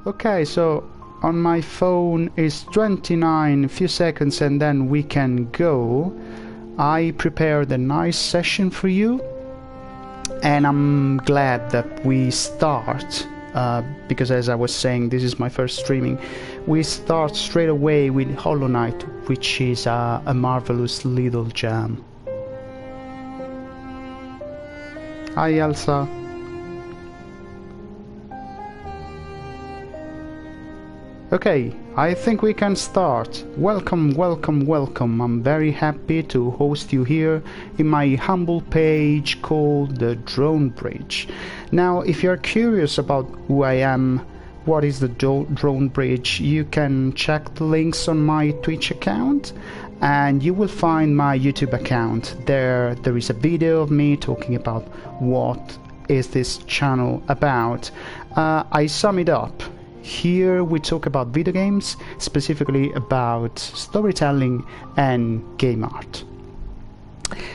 Okay, so on my phone is 29 few seconds and then we can go. I prepared a nice session for you and I'm glad that we start because as I was saying, this is my first streaming. We start straight away with Hollow Knight, which is a marvelous little gem. Hi Elsa. Okay, I think we can start. Welcome, welcome, welcome. I'm very happy to host you here in my humble page called the Drawnbridge. Now, if you're curious about who I am, what is the Drawnbridge, you can check the links on my Twitch account and you will find my YouTube account. There is a video of me talking about what is this channel about. I sum it up. Here we talk about video games, specifically about storytelling and game art.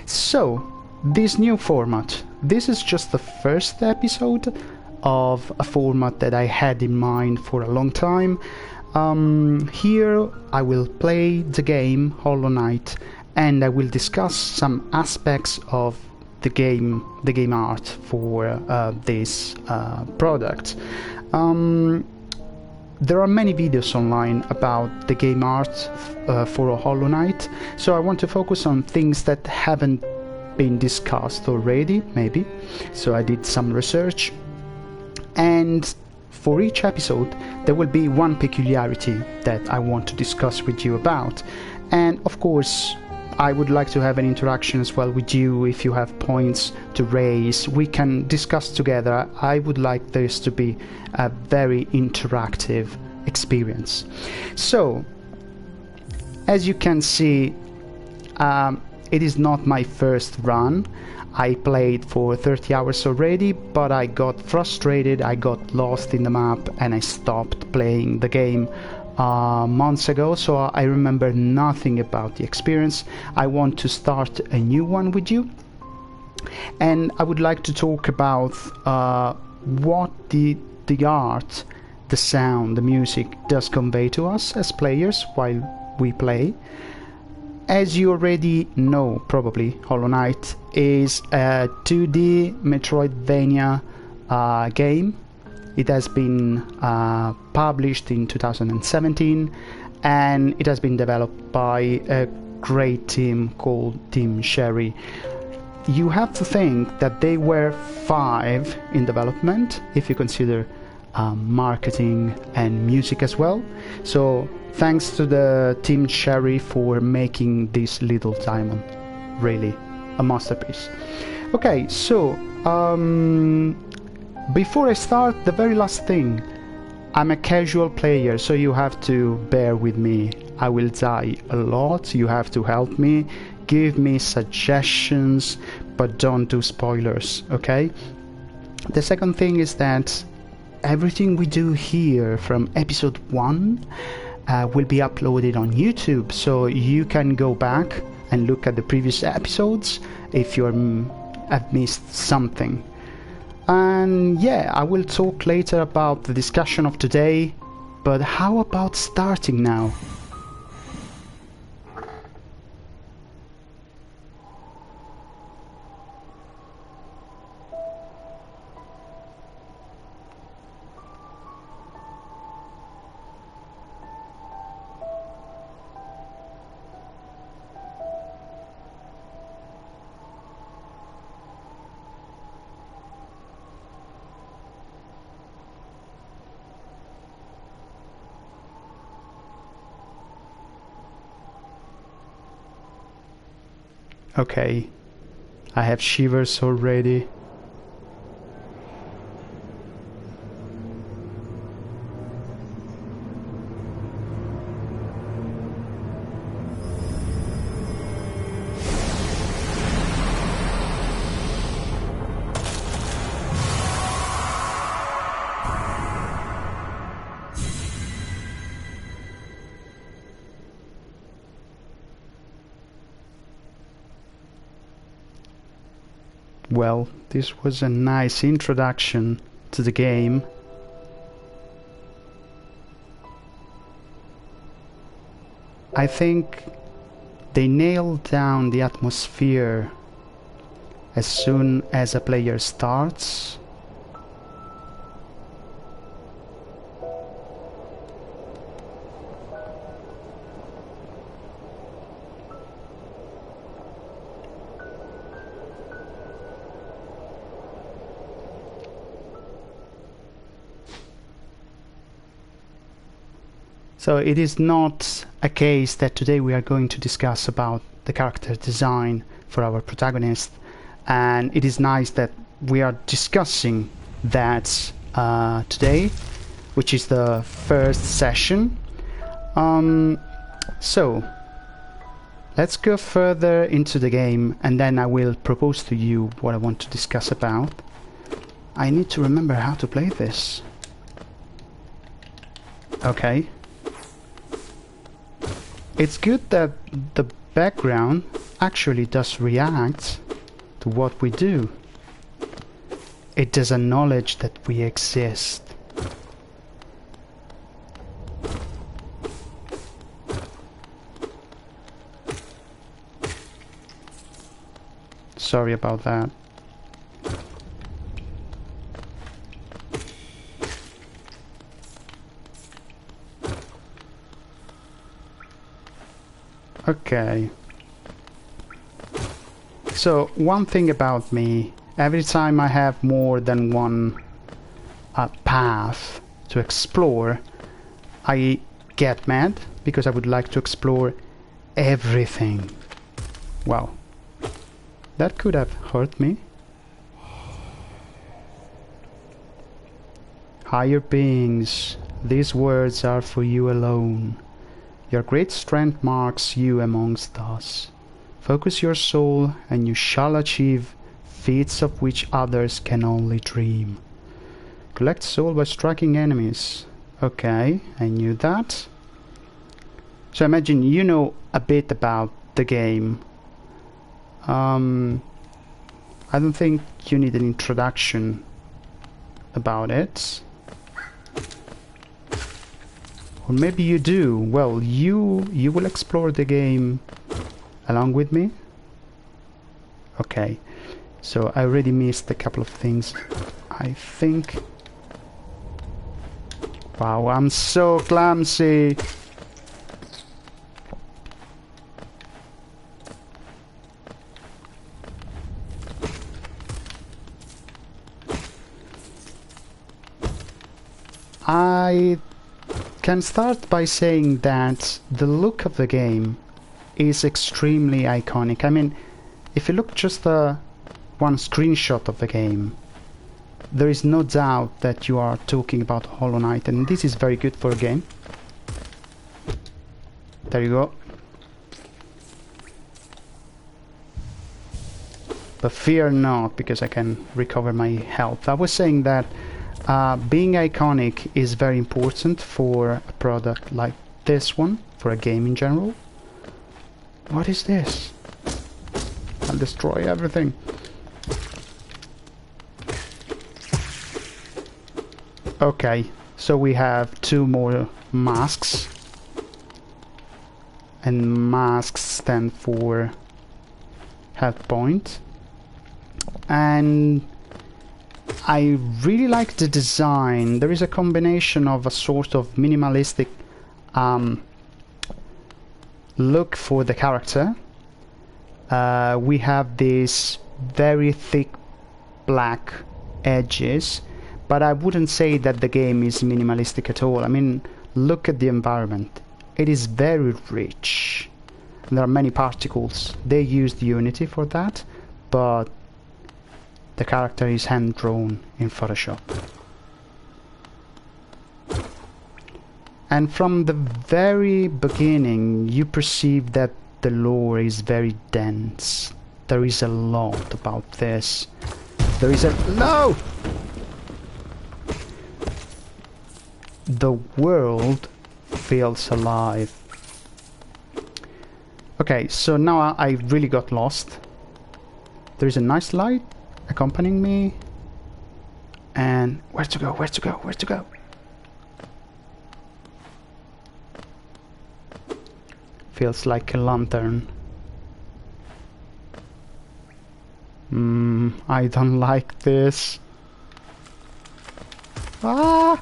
So, this new format, this is just the first episode of a format that I had in mind for a long time. Here I will play the game Hollow Knight and I will discuss some aspects of the game art for this product. There are many videos online about the game art for Hollow Knight, so I want to focus on things that haven't been discussed already, maybe. So I did some research, and for each episode there will be one peculiarity that I want to discuss with you about. And of course, I would like to have an interaction as well with you. If you have points to raise, we can discuss together. I would like this to be a very interactive experience. So, as you can see, it is not my first run. I played for 30 hours already, but I got frustrated, I got lost in the map, and I stopped playing the game months ago, so I remember nothing about the experience. I want to start a new one with you, and I would like to talk about what the art, the sound, the music does convey to us as players while we play. As you already know, probably, Hollow Knight is a 2D Metroidvania game. It has been published in 2017 and it has been developed by a great team called Team Cherry. You have to think that they were 5 in development if you consider marketing and music as well. So thanks to the Team Cherry for making this little diamond. Really a masterpiece. Okay, so before I start, the very last thing, I'm a casual player, so you have to bear with me. I will die a lot, you have to help me, give me suggestions, but don't do spoilers, okay? The second thing is that everything we do here from episode 1 will be uploaded on YouTube, so you can go back and look at the previous episodes if you have missed something. And yeah, I will talk later about the discussion of today, but how about starting now? Okay, I have shivers already. Well, this was a nice introduction to the game. I think they nail down the atmosphere as soon as a player starts. So it is not a case that today we are going to discuss about the character design for our protagonist, and it is nice that we are discussing that today, which is the first session. So let's go further into the game, and then I will propose to you what I want to discuss about. I need to remember how to play this. Okay. It's good that the background actually does react to what we do. It does acknowledge that we exist. Sorry about that. Okay. So one thing about me, every time I have more than one path to explore, I get mad because I would like to explore everything. Wow. That could have hurt me. Higher beings, these words are for you alone. Your great strength marks you amongst us. Focus your soul and you shall achieve feats of which others can only dream. Collect soul by striking enemies. Okay, I knew that. So imagine you know a bit about the game. I don't think you need an introduction about it. Or maybe you do. Well, you will explore the game along with me. Okay, so I already missed a couple of things, I think. Wow, I'm so clumsy. I can start by saying that the look of the game is extremely iconic. I mean, if you look just one screenshot of the game, there is no doubt that you are talking about Hollow Knight, and this is very good for a game. There you go. But fear not, because I can recover my health. I was saying that being iconic is very important for a product like this one, for a game in general. What is this? I'll destroy everything. Okay, so we have 2 more masks. And masks stand for health point. And I really like the design. There is a combination of a sort of minimalistic look for the character. We have these very thick black edges, but I wouldn't say that the game is minimalistic at all. I mean, look at the environment. It is very rich. There are many particles. They used Unity for that, but the character is hand-drawn in Photoshop. And from the very beginning, you perceive that the lore is very dense. There is a lot about this. There is a... No! The world feels alive. Okay, so now I really got lost. There is a nice light accompanying me, and where to go, where to go, where to go? Feels like a lantern. I don't like this. Ah!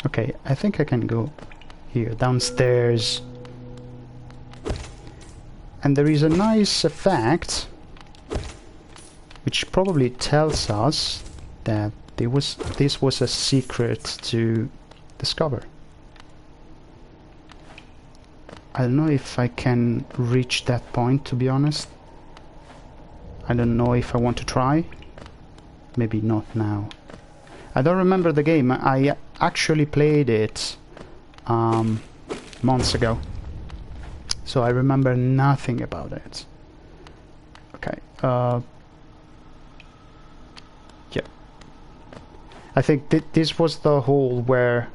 Okay, I think I can go here, downstairs. And there is a nice effect, which probably tells us that this was a secret to discover. I don't know if I can reach that point, to be honest. I don't know if I want to try. Maybe not now. I don't remember the game. I actually played it months ago. So I remember nothing about it. Okay. Yeah. I think this was the hole where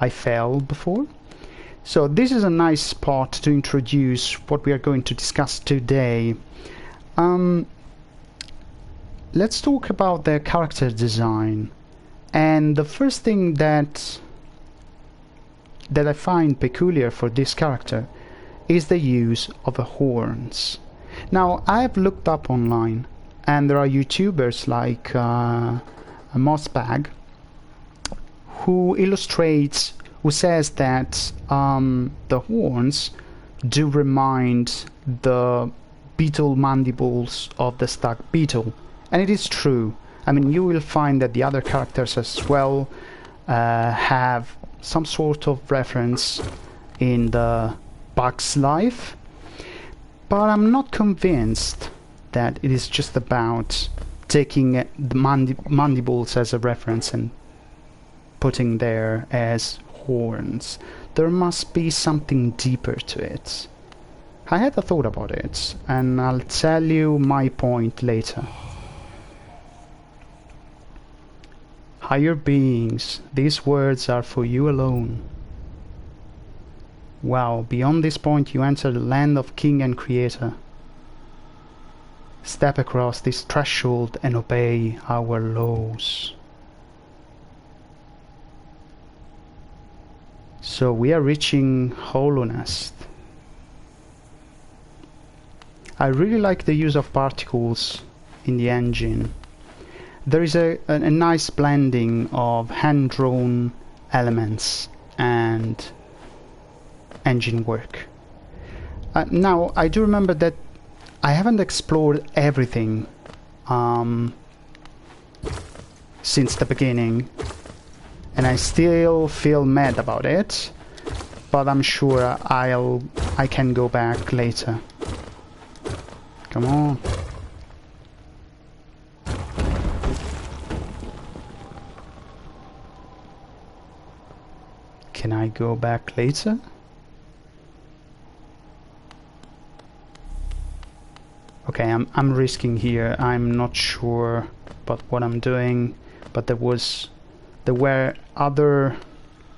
I fell before. So this is a nice spot to introduce what we are going to discuss today. Let's talk about the character design. And the first thing that I find peculiar for this character is the use of the horns. Now, I have looked up online, and there are YouTubers like Mossbag who says that the horns do remind the beetle mandibles of the stag beetle, and it is true. I mean, you will find that the other characters as well have some sort of reference in the bug's life, but I'm not convinced that it is just about taking the mandibles as a reference and putting there as horns. There must be something deeper to it. I had a thought about it, and I'll tell you my point later. Higher beings, these words are for you alone. Wow, beyond this point you enter the land of King and Creator. Step across this threshold and obey our laws. So we are reaching Hollownest. I really like the use of particles in the engine. There is a nice blending of hand-drawn elements and engine work. Now, I do remember that I haven't explored everything since the beginning, and I still feel mad about it, but I'm sure I can go back later. Come on. Can I go back later? Okay, I'm risking here. I'm not sure about what I'm doing, but there were other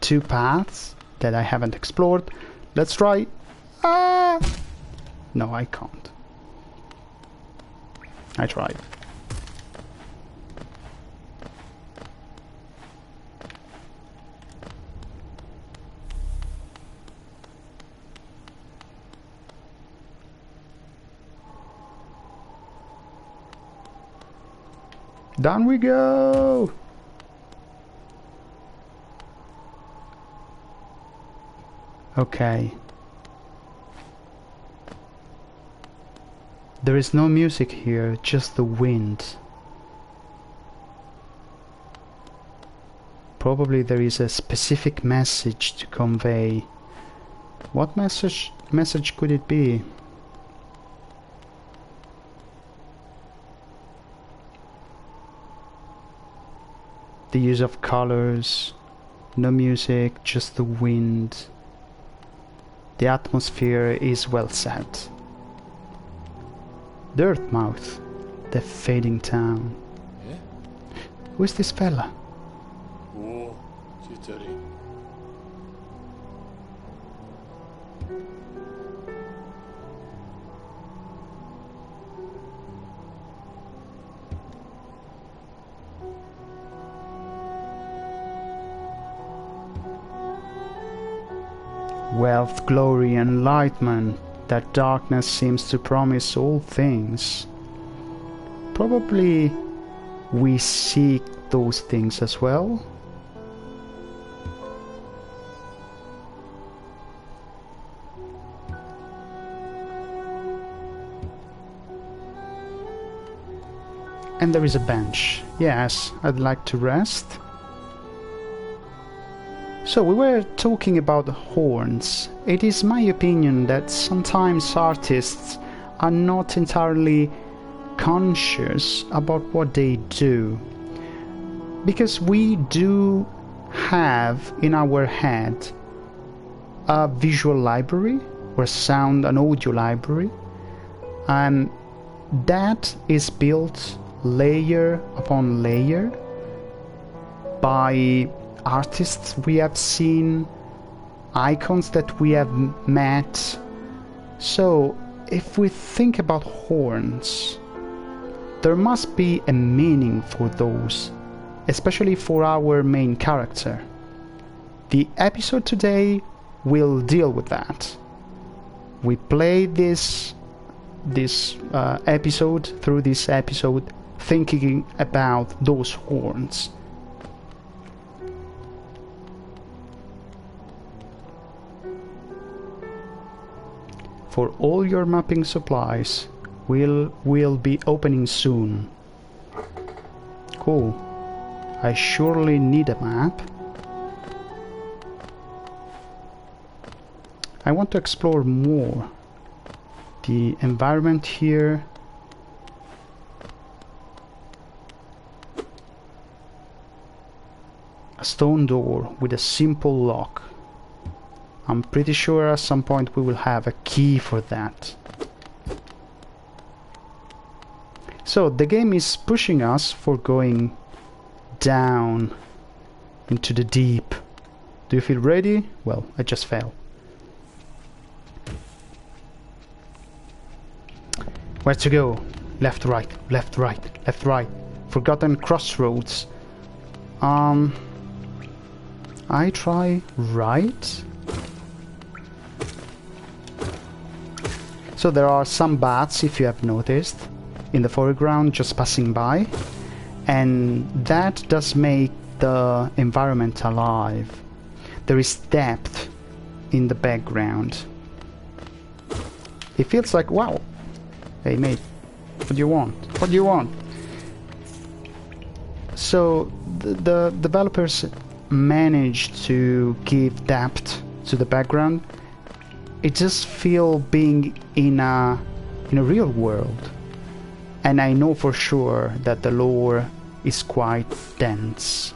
two paths that I haven't explored. Let's try. Ah! No, I can't. I tried. Down we go! Okay. There is no music here, just the wind. Probably there is a specific message to convey. What message could it be? The use of colors, no music, just the wind. The atmosphere is well set. Dirtmouth, the fading town. Yeah? Who is this fella? Oh, jittery. Wealth, glory, enlightenment. That darkness seems to promise all things. Probably we seek those things as well. And there is a bench. Yes, I'd like to rest. So we were talking about horns. It is my opinion that sometimes artists are not entirely conscious about what they do. Because we do have in our head a visual library or sound and audio library, and that is built layer upon layer by artists we have seen, icons that we have met. So if we think about horns, there must be a meaning for those, especially for our main character. The episode today will deal with that. We play this episode through this episode thinking about those horns. For all your mapping supplies, we'll be opening soon. Cool. I surely need a map. I want to explore more the environment here. A stone door with a simple lock. I'm pretty sure at some point we will have a key for that. So the game is pushing us for going down into the deep. Do you feel ready? Well, I just fell. Where to go? Left, right, left, right, left, right. Forgotten crossroads. I try right. So there are some bats, if you have noticed, in the foreground just passing by, and that does make the environment alive. There is depth in the background. It feels like, wow, hey mate, what do you want? What do you want? So the developers managed to give depth to the background. It just feels being in a real world, and I know for sure that the lore is quite dense.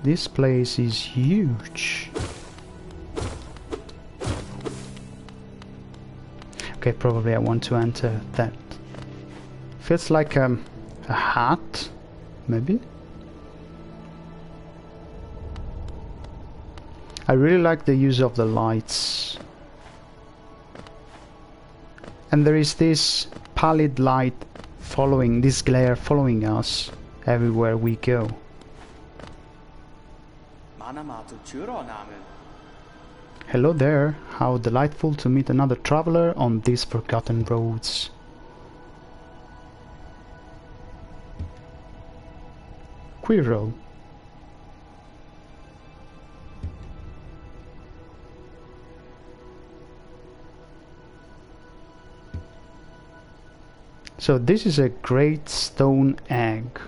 This place is huge. Okay, probably I want to enter that. Feels like a hat, maybe? I really like the use of the lights. And there is this pallid light following, this glare following us everywhere we go. Hello there, how delightful to meet another traveler on these forgotten roads. Quirrell. So this is a great stone egg.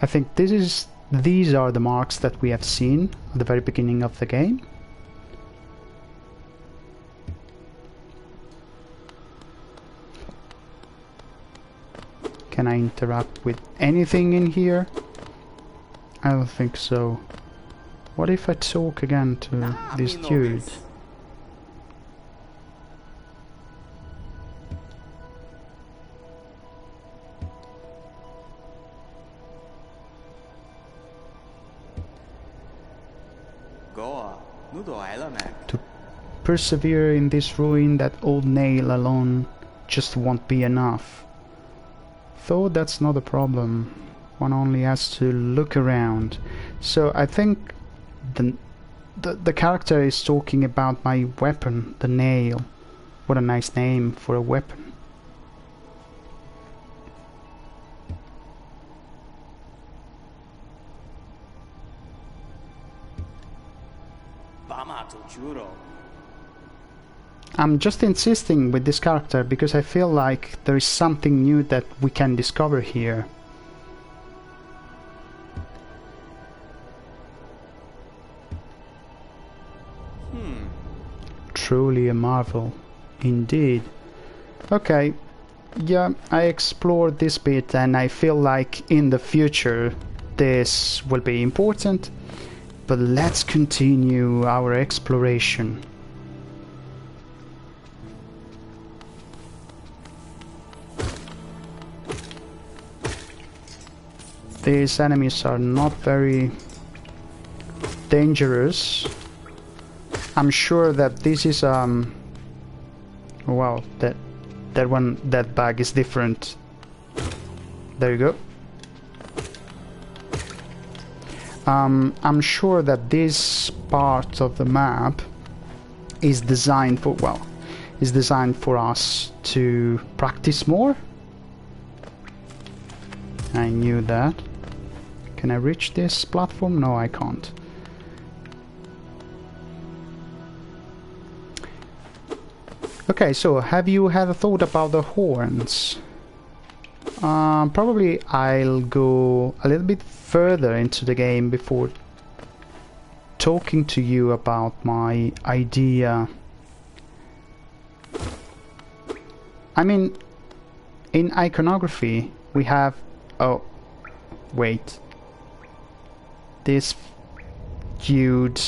I think these are the marks that we have seen at the very beginning of the game. Can I interact with anything in here? I don't think so. What if I talk again to this dude? To persevere in this ruin, that old nail alone just won't be enough. Though that's not a problem. One only has to look around. So I think the character is talking about my weapon, the nail. What a nice name for a weapon. I'm just insisting with this character because I feel like there is something new that we can discover here. Truly a marvel, indeed. Okay, yeah, I explored this bit and I feel like in the future this will be important, but let's continue our exploration. These enemies are not very dangerous. I'm sure that this is wow, that bag is different. There you go. I'm sure that this part of the map is designed for, well, is designed for us to practice more. I knew that. Can I reach this platform? No, I can't. Okay, so have you had a thought about the horns? Probably I'll go a little bit further into the game before talking to you about my idea. I mean, in iconography we have... oh, wait. This dude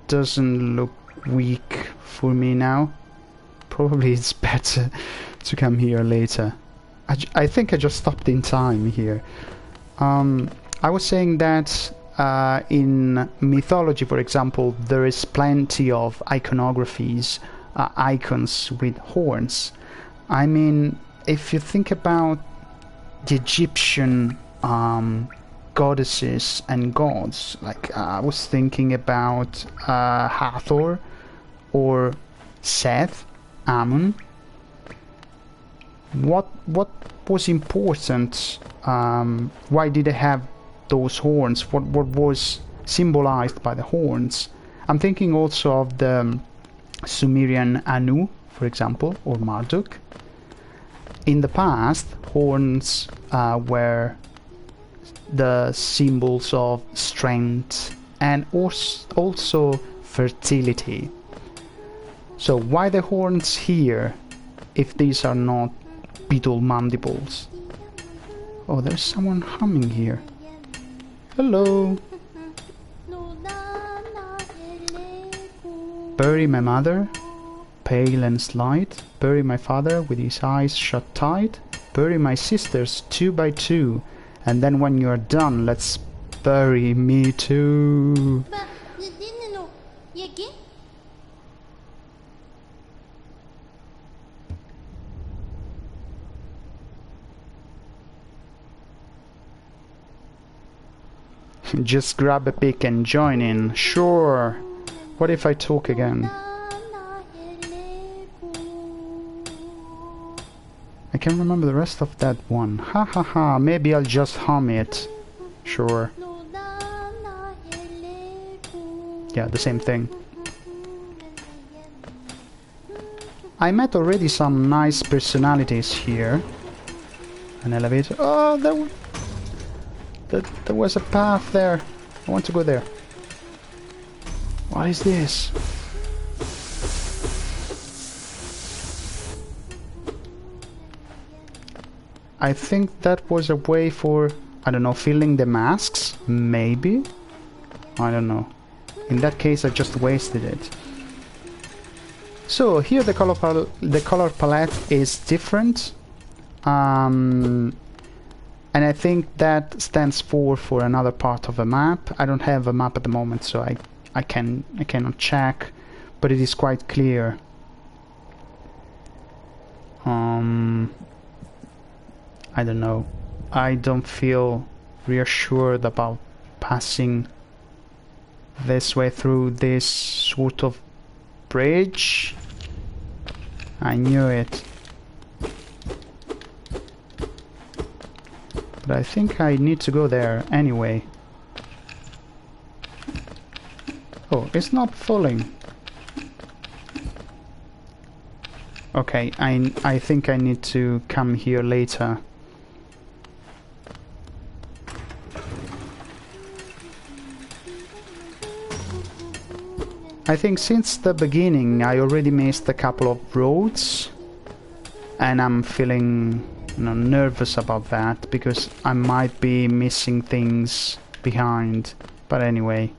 doesn't look weak for me now. Probably it's better to come here later. I think I just stopped in time here. I was saying that in mythology, for example, there is plenty of iconographies, icons with horns. I mean, if you think about the Egyptian goddesses and gods, like I was thinking about Hathor or Seth, Amun. What was important? Why did they have those horns? What was symbolized by the horns? I'm thinking also of the Sumerian Anu, for example, or Marduk. In the past, horns were the symbols of strength and also fertility. So why the horns here if these are not beetle mandibles? Oh, there's someone humming here. Hello. Bury my mother, pale and slight. Bury my father with his eyes shut tight. Bury my sisters 2 by 2. And then when you're done, let's bury me too. Just grab a pick and join in. Sure. What if I talk again? I can't remember the rest of that one. Ha ha ha. Maybe I'll just hum it. Sure. Yeah, the same thing. I met already some nice personalities here. An elevator. Oh, there was a path there. I want to go there. What is this? I think that was a way for, I don't know, filling the masks? Maybe? I don't know. In that case, I just wasted it. So, here the color palette is different. And I think that stands for another part of a map. I don't have a map at the moment, so I I cannot check, but it is quite clear. I don't know. I don't feel reassured about passing this way through this sort of bridge. I knew it. But I think I need to go there anyway. Oh, it's not falling. Okay, I think I need to come here later. I think since the beginning I already missed a couple of roads, and I'm feeling, you know, nervous about that because I might be missing things behind. But anyway.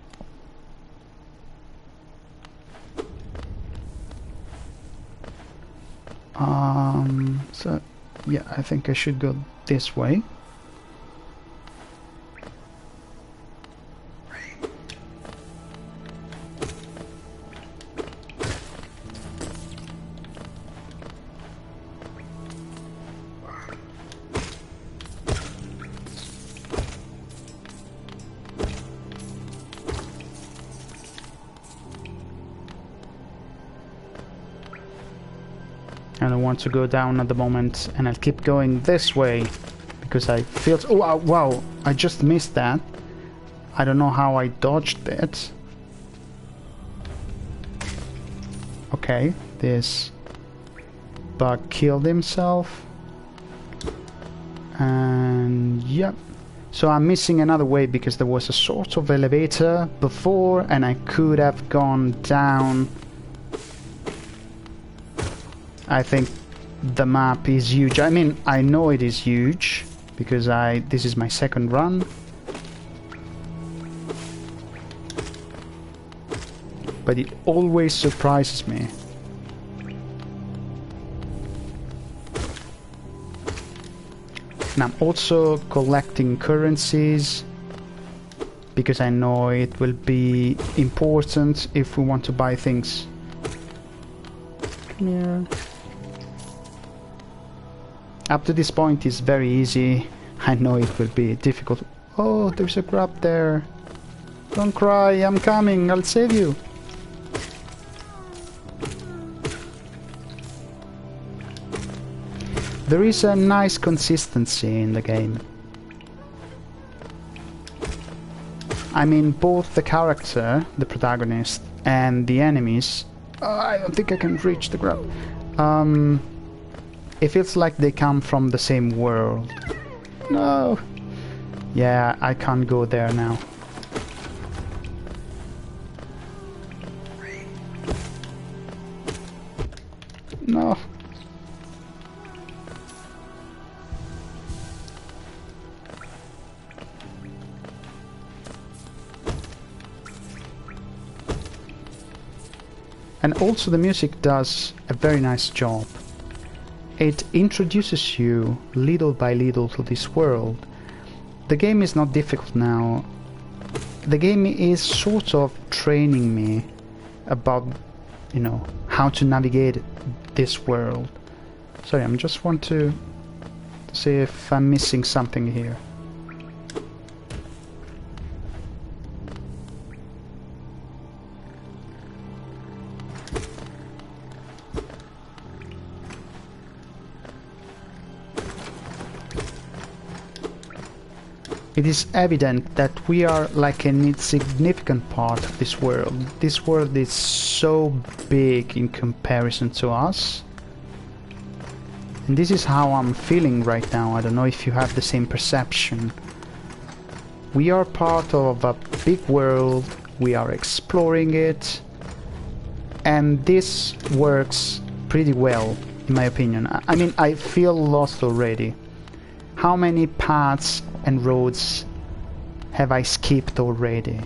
So yeah, I think I should go this way. I don't want to go down at the moment, and I'll keep going this way because I feel... Oh, wow, I just missed that. I don't know how I dodged it. Okay, this bug killed himself. And yep. So I'm missing another way because there was a sort of elevator before and I could have gone down. I think the map is huge. I mean, I know it is huge because this is my second run. But it always surprises me. And I'm also collecting currencies because I know it will be important if we want to buy things. Come here. Up to this point is very easy. I know it will be difficult. Oh, there's a grab there. Don't cry, I'm coming, I'll save you. There is a nice consistency in the game. I mean, both the character, the protagonist, and the enemies... I don't think I can reach the grab. It feels like they come from the same world. No! Yeah, I can't go there now. No! And also the music does a very nice job. It introduces you little by little to this world. The game is not difficult now. The game is sort of training me about, you know, how to navigate this world. Sorry, I just want to see if I'm missing something here. It is evident that we are like an insignificant part of this world. This world is so big in comparison to us. And this is how I'm feeling right now. I don't know if you have the same perception. We are part of a big world. We are exploring it. And this works pretty well, in my opinion. I mean, I feel lost already. How many paths and roads have I skipped already?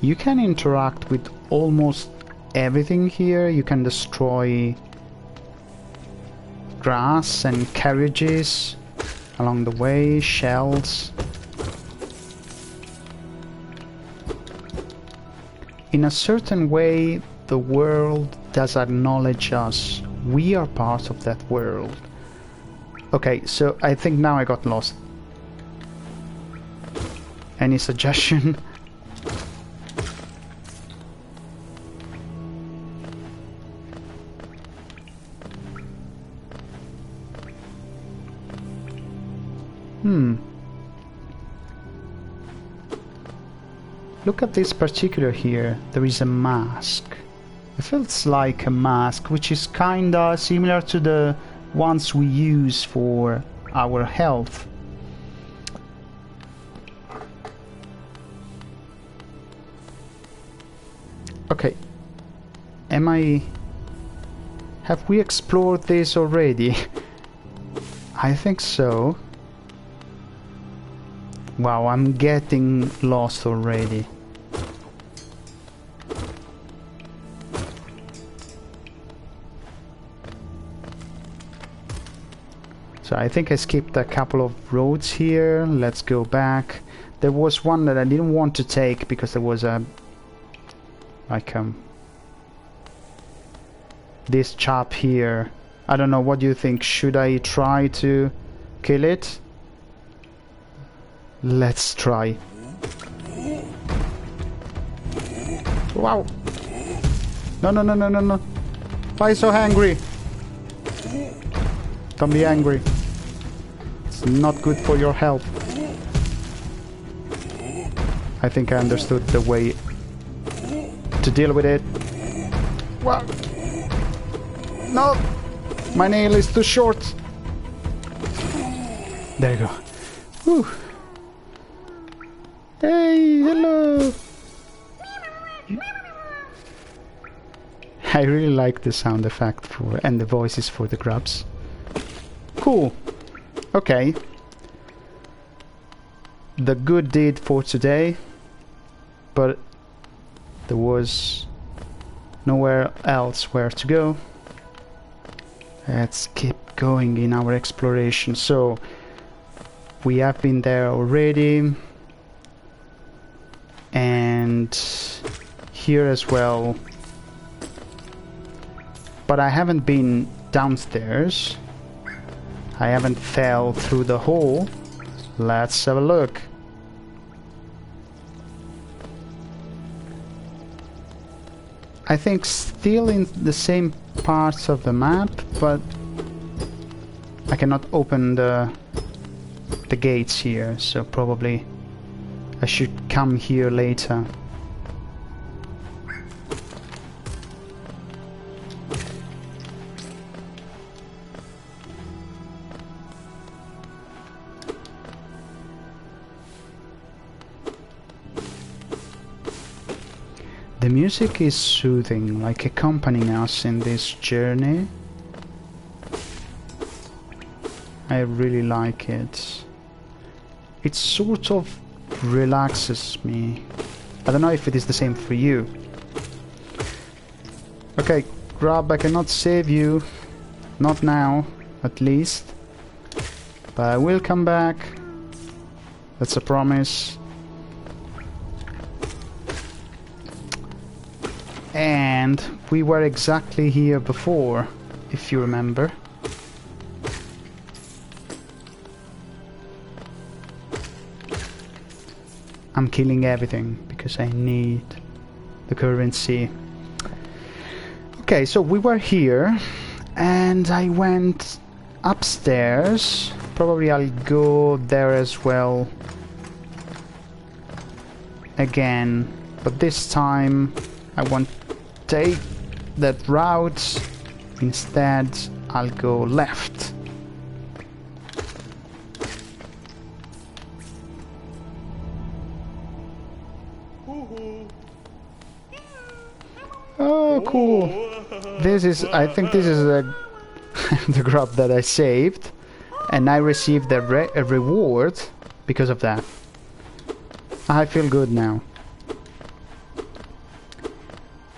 You can interact with almost everything here. You can destroy grass and carriages along the way, shells. In a certain way, the world does acknowledge us. We are part of that world. Okay, so I think now I got lost. Any suggestion? Look at this particular here. There is a mask. It feels like a mask, which is kinda similar to the ones we use for our health. Okay. Have we explored this already? I think so. Wow, I'm getting lost already. So I think I skipped a couple of roads here. Let's go back. There was one that I didn't want to take because there was this chap here. I don't know, what do you think? Should I try to kill it? Let's try. Wow. No, no, no, no, no, no. Why so angry? Don't be angry. It's not good for your health. I think I understood the way to deal with it. Wow. No! My nail is too short. There you go. Whew. Hey, hello! I really like the sound effect for and the voices for the grubs. Cool. Okay. The good deed for today, but there was nowhere else where to go. Let's keep going in our exploration. So we have been there already, and here as well, but I haven't been downstairs. I haven't fell through the hole. Let's have a look. I think still in the same parts of the map, but I cannot open the gates here, so probably I should come here later. The music is soothing, like accompanying us in this journey. I really like it. It sort of relaxes me. I don't know if it is the same for you. Okay, Grub, I cannot save you. Not now, at least. But I will come back. That's a promise. And we were exactly here before, if you remember. I'm killing everything because I need the currency. Okay, so we were here and I went upstairs. Probably I'll go there as well again, but this time I won't take that route. Instead, I'll go left. Oh, cool. This is, I think this is the grub that I saved, and I received a reward because of that. I feel good now.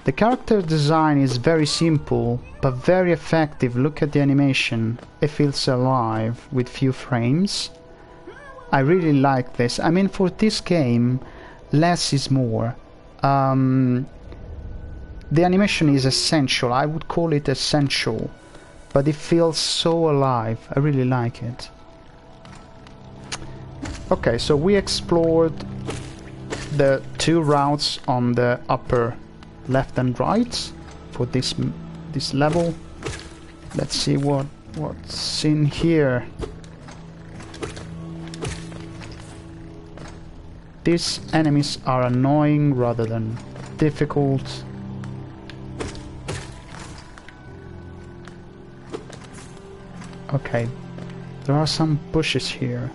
The character design is very simple, but very effective. Look at the animation. It feels alive with few frames. I really like this. I mean, for this game, less is more. The animation is essential. I would call it essential. But it feels so alive. I really like it. Okay, so we explored the two routes on the upper left and right for this level. Let's see what's in here. These enemies are annoying rather than difficult. Okay, there are some bushes here.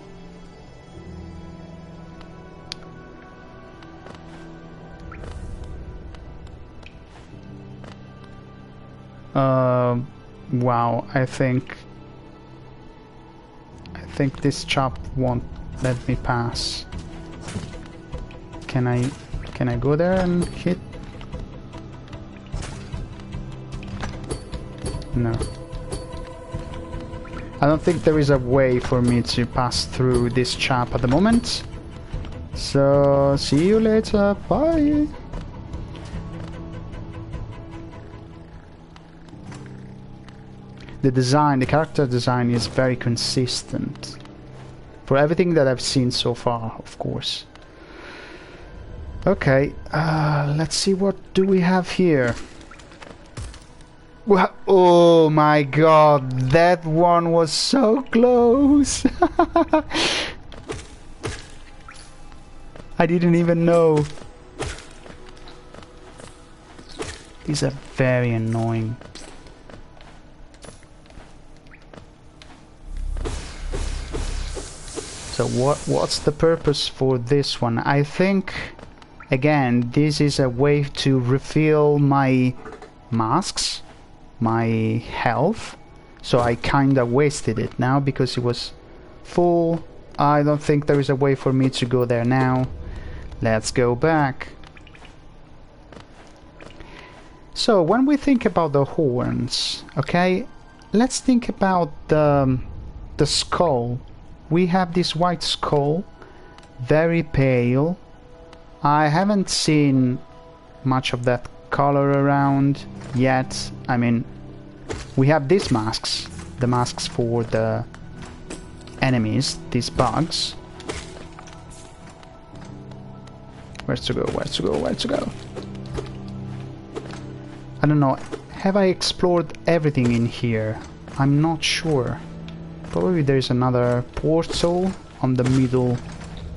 Wow, I think this chap won't let me pass. Can I go there and hit? No. I don't think there is a way for me to pass through this chap at the moment. So, see you later. Bye. The character design is very consistent. For everything that I've seen so far, of course. Okay, let's see what do we have here. Well, oh my god, that one was so close. I didn't even know. These are very annoying. So what's the purpose for this one? I think, again, this is a way to refill my masks, my health. So I kinda wasted it now because it was full. I don't think there is a way for me to go there now. Let's go back. So when we think about the horns, okay, let's think about the skull. We have this white skull, very pale. I haven't seen much of that color around yet. I mean, we have these masks, the masks for the enemies, these bugs. Where to go, where to go, where to go? I don't know, have I explored everything in here? I'm not sure. Probably there's another portal on the middle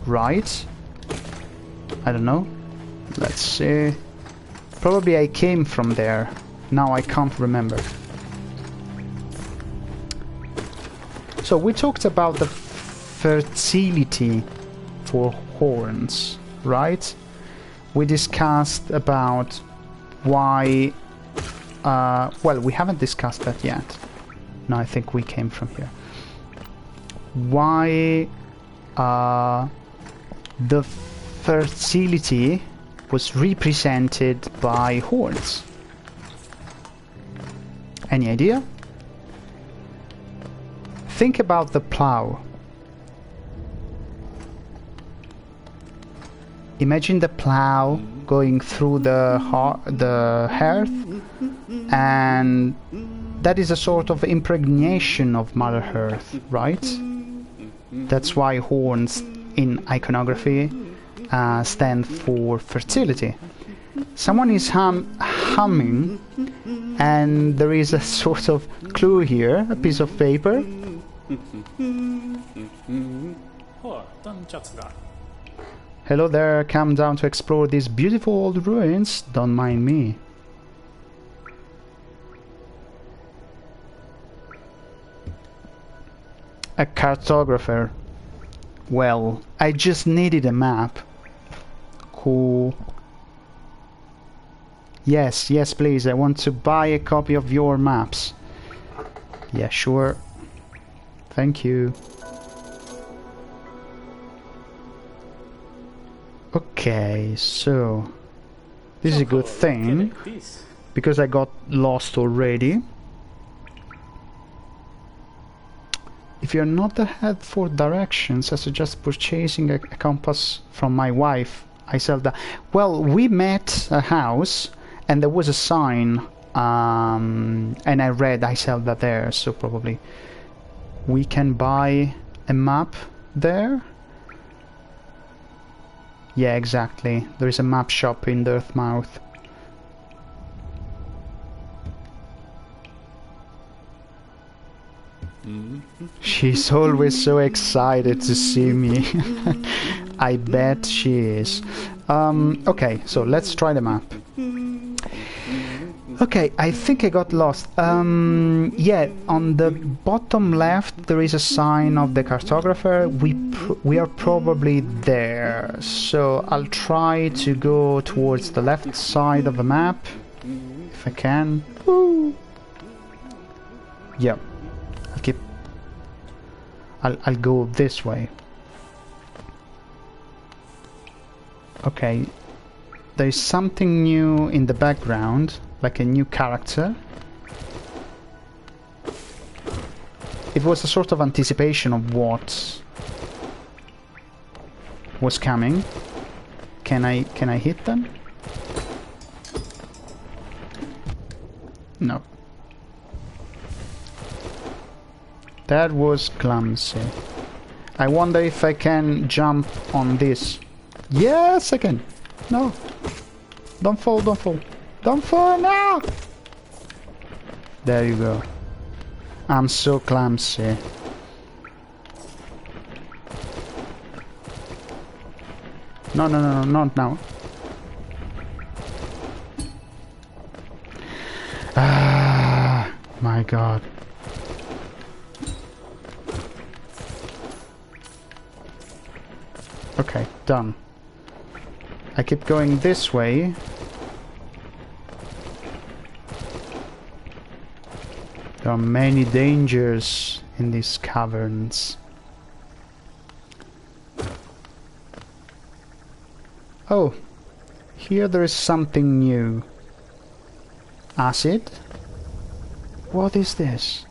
right. I don't know. Let's see. Probably I came from there. Now I can't remember. So we talked about the fertility for horns, right? We discussed about why... well, we haven't discussed that yet. No, I think we came from here. Why the fertility was represented by horns. Any idea? Think about the plow. Imagine the plow going through the hearth, and that is a sort of impregnation of Mother Earth, right? That's why horns in iconography stand for fertility. Someone is humming, and there is a sort of clue here, a piece of paper. Hello there, come down to explore these beautiful old ruins. Don't mind me. A cartographer. Well, I just needed a map. Cool. Yes, yes, please. I want to buy a copy of your maps. Yeah, sure. Thank you. Okay, so This is a good thing, because I got lost already. If you're not ahead for directions, I suggest purchasing a compass from my wife. I sell that. Well, we met a house and there was a sign, and I read I sell that there, so probably we can buy a map there. Yeah, exactly. There is a map shop in Dirtmouth. She's always so excited to see me. I bet she is. Okay, so let's try the map. Okay, I think I got lost. Yeah, on the bottom left there is a sign of the cartographer. We are probably there. So I'll try to go towards the left side of the map, if I can. Woo! Yep. I'll go this way. Okay, there's something new in the background, like a new character. It was a sort of anticipation of what was coming. Can I hit them? No. That was clumsy. I wonder if I can jump on this. Yes, I can. No. Don't fall, don't fall. Don't fall now! There you go. I'm so clumsy. No, no, no, no, not now. Ah, my God. Okay, done. I keep going this way. There are many dangers in these caverns. Oh, here there is something new. Acid? What is this?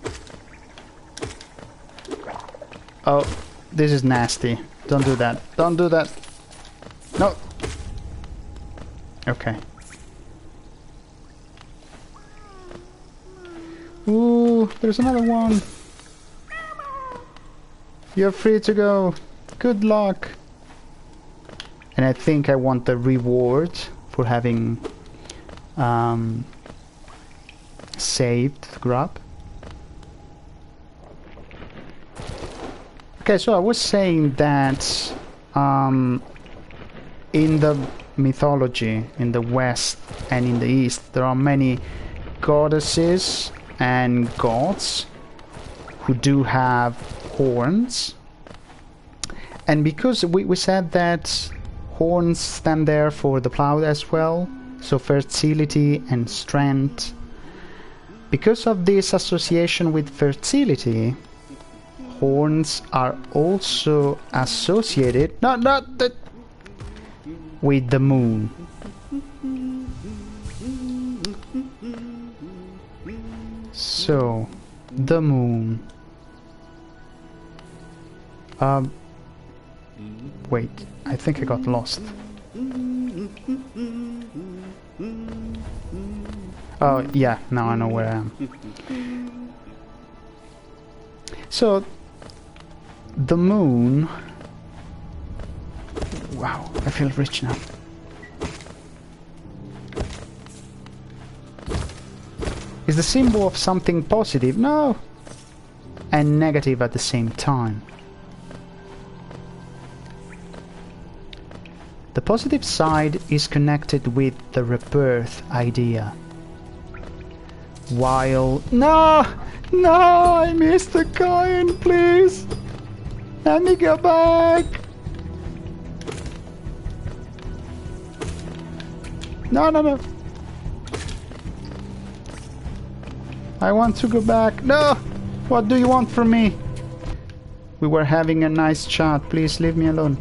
Oh, this is nasty. Don't do that. Don't do that. No. Okay. Ooh, there's another one. You're free to go. Good luck. And I think I want the reward for having saved the grub. Okay, so I was saying that in the mythology, in the West and in the East, there are many goddesses and gods who do have horns. And because we said that horns stand there for the plow as well, so fertility and strength. Because of this association with fertility, horns are also associated with the moon. So, the moon. Wait, I think I got lost. Oh, yeah, now I know where I am. So, the moon... Wow, I feel rich now. Is the symbol of something positive? No! And negative at the same time. The positive side is connected with the rebirth idea. While... No! No! I missed the coin, please! Let me go back! No, no, no! I want to go back. No! What do you want from me? We were having a nice chat. Please leave me alone.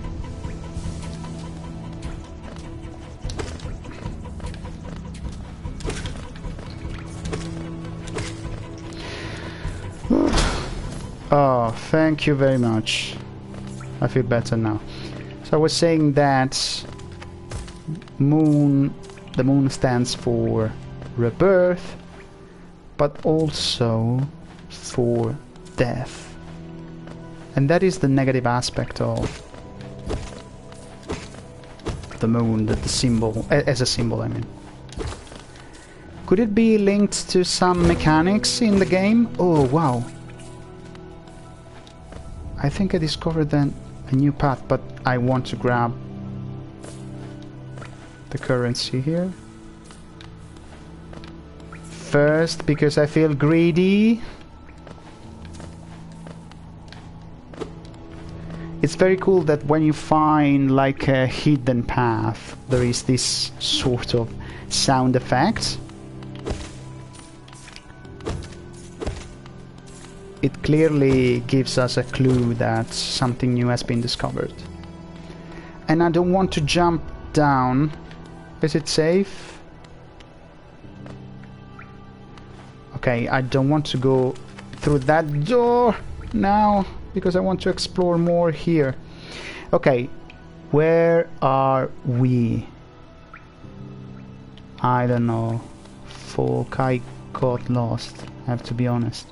Oh, thank you very much. I feel better now. So I was saying that the moon stands for rebirth, but also for death. And that is the negative aspect of the moon, the symbol, as a symbol, I mean. Could it be linked to some mechanics in the game? Oh, wow. I think I discovered then a new path, but I want to grab the currency here first because I feel greedy. It's very cool that when you find like a hidden path, there is this sort of sound effect. It clearly gives us a clue that something new has been discovered. And I don't want to jump down. Is it safe? Okay, I don't want to go through that door now because I want to explore more here. Okay, where are we? I don't know. Folk, I got lost, I have to be honest.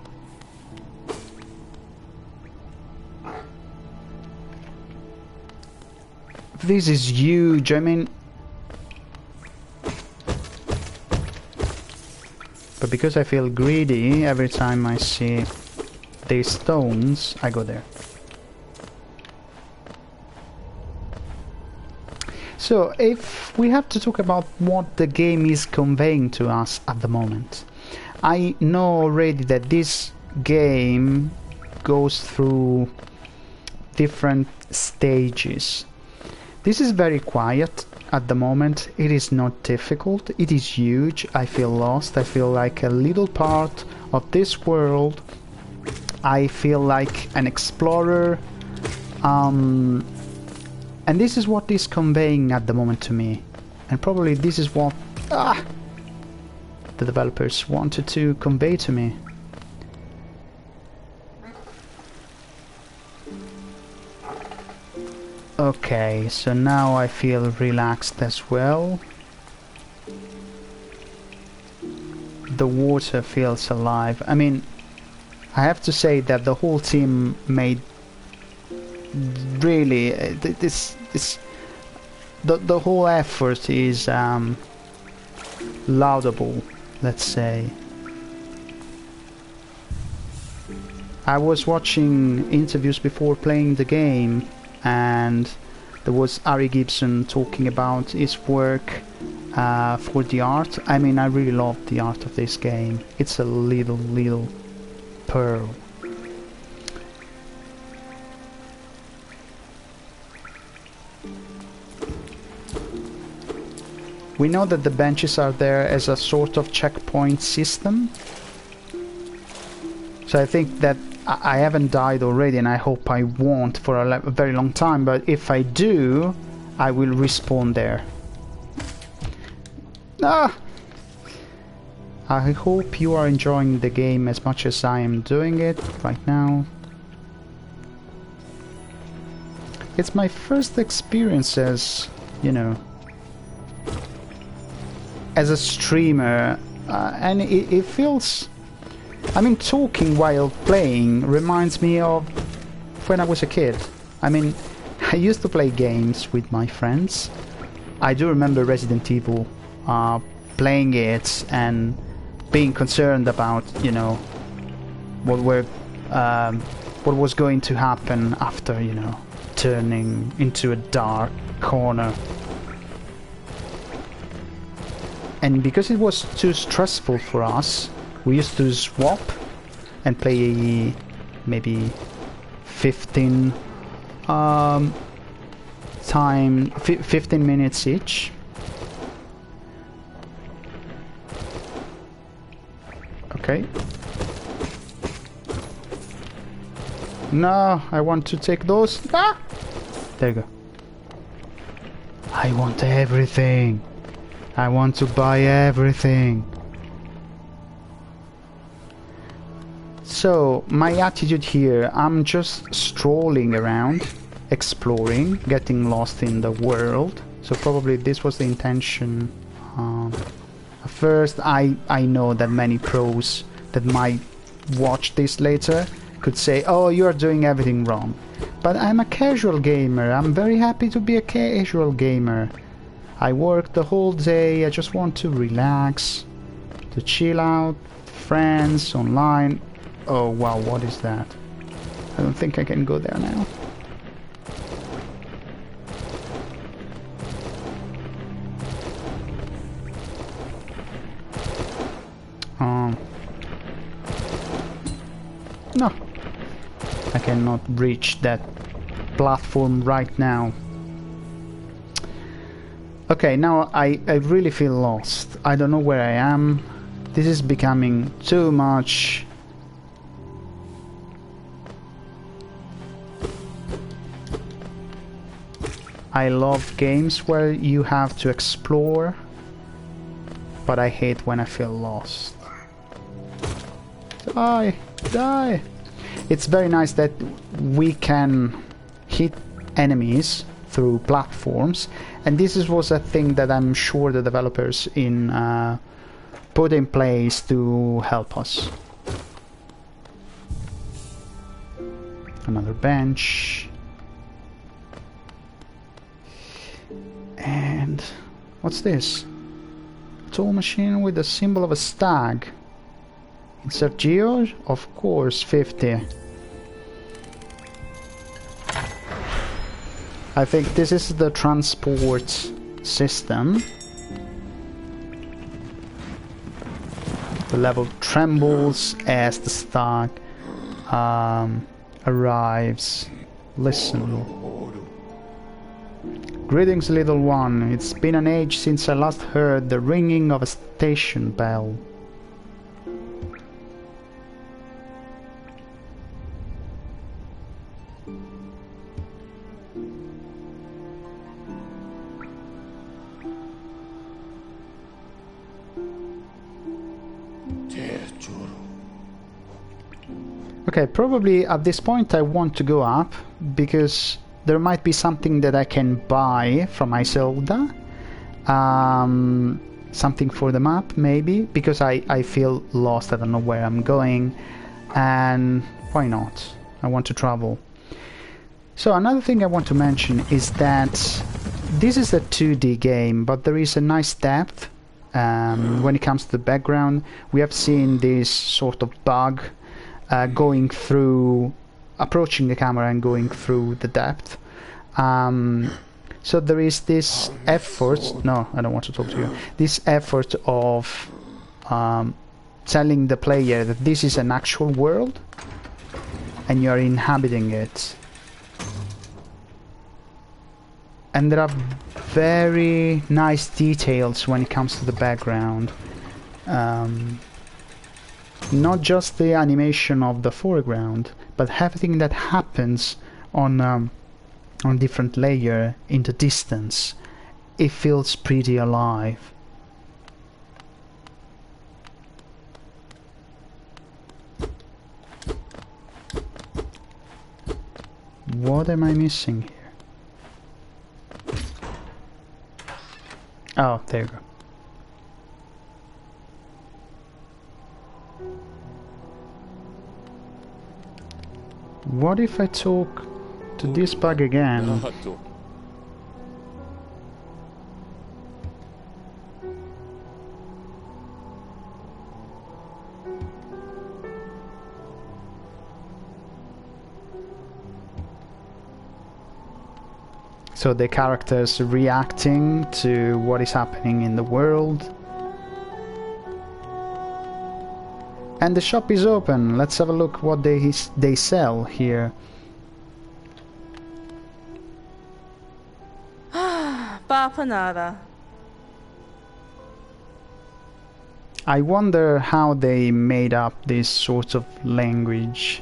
This is huge, I mean... But because I feel greedy, every time I see these stones, I go there. So, if we have to talk about what the game is conveying to us at the moment, I know already that this game goes through different stages. This is very quiet at the moment. It is not difficult. It is huge. I feel lost. I feel like a little part of this world. I feel like an explorer. And this is what is conveying at the moment to me. And probably this is what the developers wanted to convey to me. Okay, so now I feel relaxed as well. The water feels alive. I mean, I have to say that the whole team made really the whole effort is laudable, let's say. I was watching interviews before playing the game, and there was Ari Gibson talking about his work for the art. I mean, I really love the art of this game. It's a little pearl. We know that the benches are there as a sort of checkpoint system. So I think that I haven't died already, and I hope I won't for a very long time, but if I do, I will respawn there. I hope you are enjoying the game as much as I am doing it right now. It's my first experience as, you know, as a streamer, and it feels... I mean, talking while playing reminds me of when I was a kid. I mean, I used to play games with my friends. I do remember Resident Evil, playing it and being concerned about, you know, what was going to happen after, you know, turning into a dark corner. And because it was too stressful for us, we used to swap and play maybe 15 minutes each. Okay. No, I want to take those. Ah! There you go. I want everything. I want to buy everything. So, my attitude here, I'm just strolling around, exploring, getting lost in the world. So probably this was the intention. First, I know that many pros that might watch this later could say, oh, you're doing everything wrong. But I'm a casual gamer. I'm very happy to be a casual gamer. I work the whole day. I just want to relax, to chill out, friends, online. Oh, wow, what is that? I don't think I can go there now. No, I cannot reach that platform right now. Okay, now I really feel lost. I don't know where I am. This is becoming too much. I love games where you have to explore, but I hate when I feel lost. Die! Die! It's very nice that we can hit enemies through platforms, and this was a thing that I'm sure the developers put in place to help us. Another bench. And what's this? A tool machine with the symbol of a stag. Insert geo? Of course, 50. I think this is the transport system. The level trembles as the stag arrives. Listen. Greetings, little one. It's been an age since I last heard the ringing of a station bell. Okay, probably at this point I want to go up, because there might be something that I can buy from Isolda. Something for the map, maybe, because I feel lost, I don't know where I'm going, and why not? I want to travel. So another thing I want to mention is that this is a 2D game, but there is a nice depth when it comes to the background. We have seen this sort of bug going through, approaching the camera and going through the depth. So there is this effort, no, I don't want to talk to you, this effort of telling the player that this is an actual world and you're inhabiting it. And there are very nice details when it comes to the background. Not just the animation of the foreground, but everything that happens on different layer in the distance. It feels pretty alive. What am I missing here? Oh, there you go. What if I talk to this bug again? So the characters reacting to what is happening in the world. And the shop is open. Let's have a look what they sell here. Bapanada. I wonder how they made up this sort of language.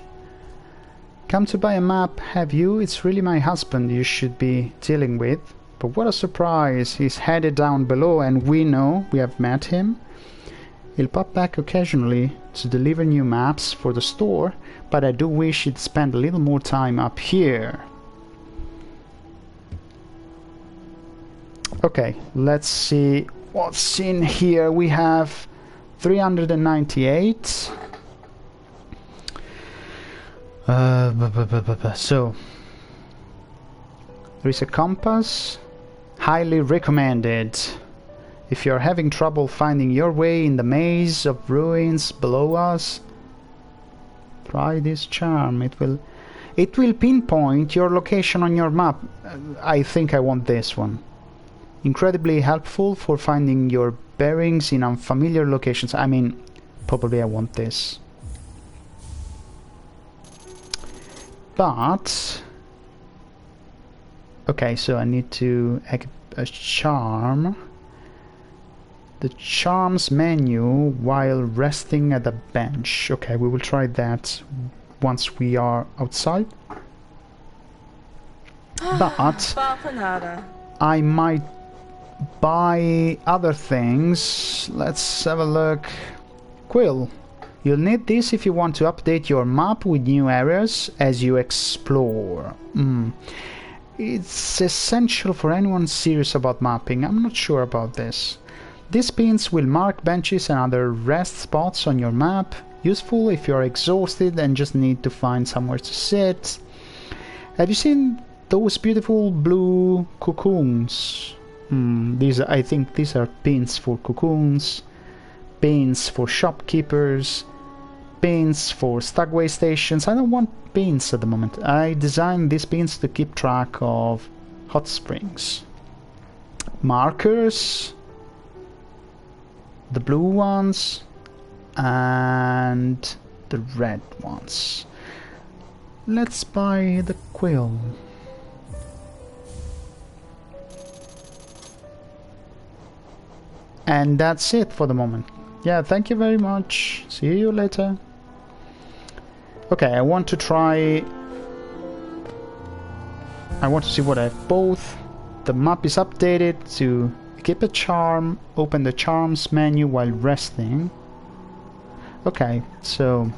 Come to buy a map, have you? It's really my husband you should be dealing with. But what a surprise, he's headed down below and we know, we have met him. He'll pop back occasionally to deliver new maps for the store, but I do wish he'd spend a little more time up here. Okay, let's see what's in here. We have 398. So there is a compass. Highly recommended. If you're having trouble finding your way in the maze of ruins below us, try this charm. It will pinpoint your location on your map. I think I want this one. Incredibly helpful for finding your bearings in unfamiliar locations. I mean, probably I want this. But okay, so I need to equip a charm. The charms menu while resting at a bench. Okay, we will try that once we are outside. But I might buy other things. Let's have a look. Quill. You'll need this if you want to update your map with new areas as you explore. It's essential for anyone serious about mapping. I'm not sure about this. These pins will mark benches and other rest spots on your map. Useful if you're exhausted and just need to find somewhere to sit. Have you seen those beautiful blue cocoons? I think these are pins for cocoons, pins for shopkeepers, pins for stagway stations. I don't want pins at the moment. I designed these pins to keep track of hot springs. Markers, the blue ones and the red ones. Let's buy the quill. And that's it for the moment. Yeah, thank you very much. See you later. Okay, I want to see what I have both. The map is updated to equip a charm, open the charms menu while resting. Okay, so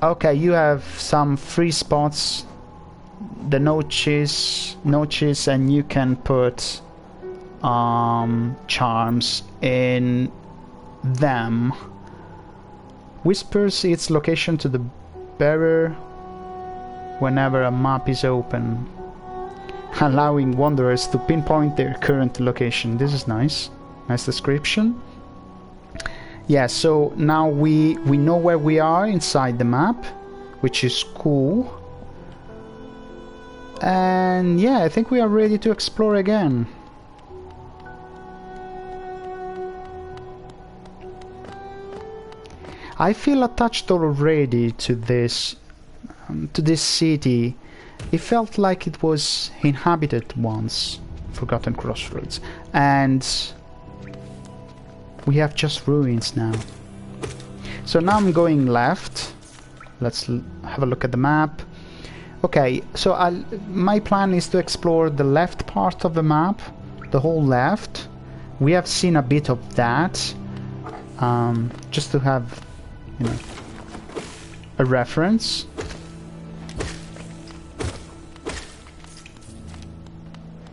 okay, you have some free spots, the notches, and you can put charms in them. Whispers its location to the bearer whenever a map is open, allowing wanderers to pinpoint their current location. This is nice. Nice description. Yeah, so now we know where we are inside the map, which is cool. And yeah, I think we are ready to explore again. I feel attached already to this city. It felt like it was inhabited once, Forgotten Crossroads, and we have just ruins now. So now I'm going left. Let's have a look at the map. Okay, so my plan is to explore the left part of the map, the whole left. We have seen a bit of that, just to have, you know, a reference.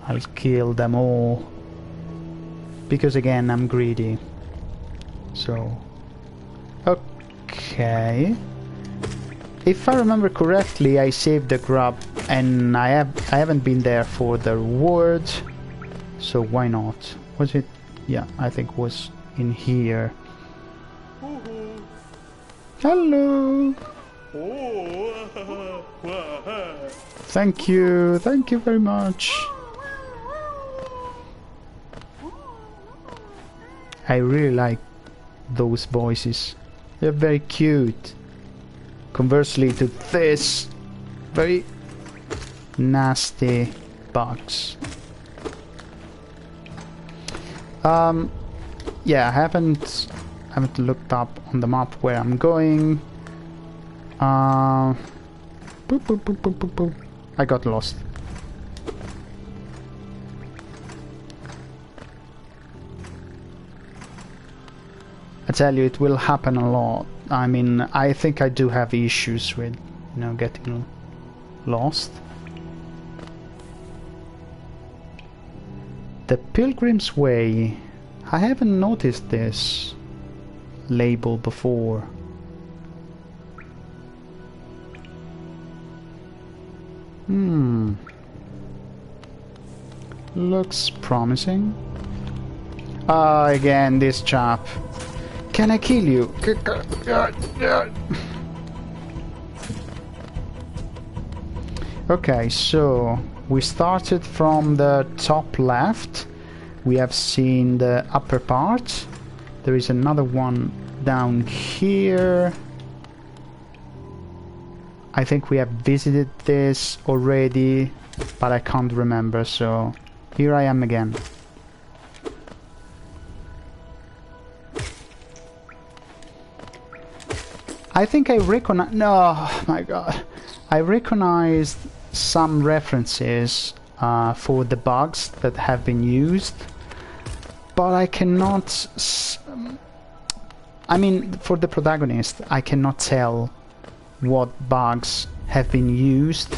I'll kill them all, because again, I'm greedy. So, okay. If I remember correctly, I saved the grub, and I haven't been there for the reward, so why not? Was it? Yeah, I think it was in here. Hello. Thank you very much. I really like those voices. They're very cute. Conversely to this very nasty bugs. Yeah, I haven't looked up on the map where I'm going. Boop, boop, boop, boop, boop, boop. I got lost. tell you, it will happen a lot. I mean, I think I do have issues with, you know, getting lost. The Pilgrim's Way. I haven't noticed this label before. Looks promising. Ah, again, this chap. Can I kill you? Okay, so we started from the top left. We have seen the upper part. There is another one down here. I think we have visited this already, but I can't remember, so here I am again. I think I recognize... No, oh my god. I recognized some references for the bugs that have been used, but I cannot... I mean, for the protagonist, I cannot tell what bugs have been used.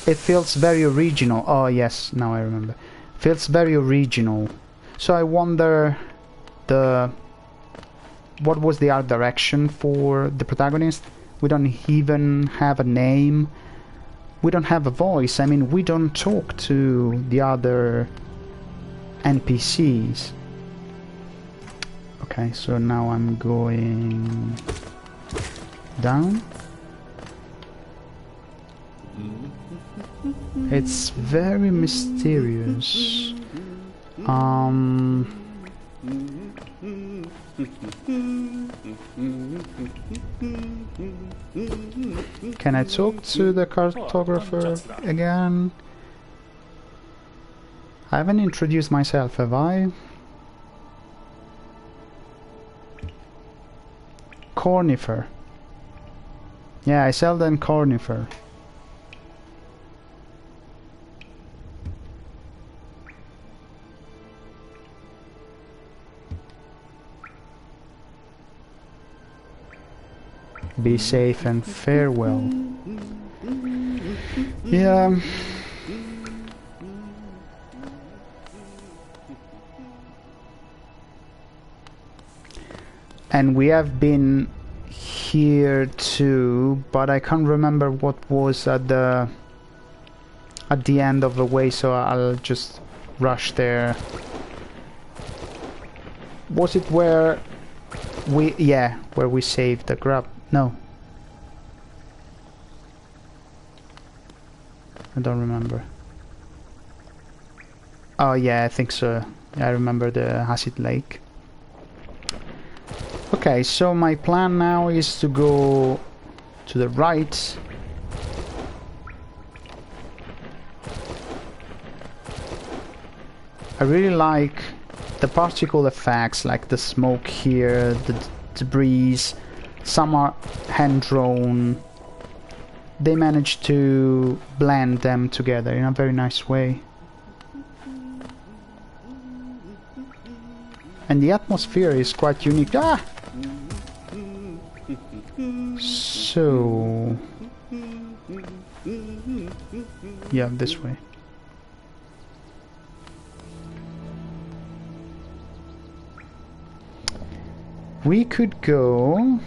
It feels very original. Oh yes, now I remember. Feels very original. So I wonder what was the art direction for the protagonist. We don't even have a name. We don't have a voice. I mean, we don't talk to the other NPCs. Okay, so now I'm going down. It's very mysterious. Can I talk to the cartographer again? I haven't introduced myself, have I? Cornifer. Yeah, I sell them Cornifer. Be safe and farewell. Yeah. And we have been here too, but I can't remember what was at the end of the way, so I'll just rush there. Was it where where we saved the grub? No. I don't remember. Oh yeah, I think so. I remember the acid lake. Okay, so my plan now is to go to the right. I really like the particle effects, like the smoke here, the breeze. Some are hand-drawn. They managed to blend them together in a very nice way. And the atmosphere is quite unique. Ah! So... yeah, this way. We could go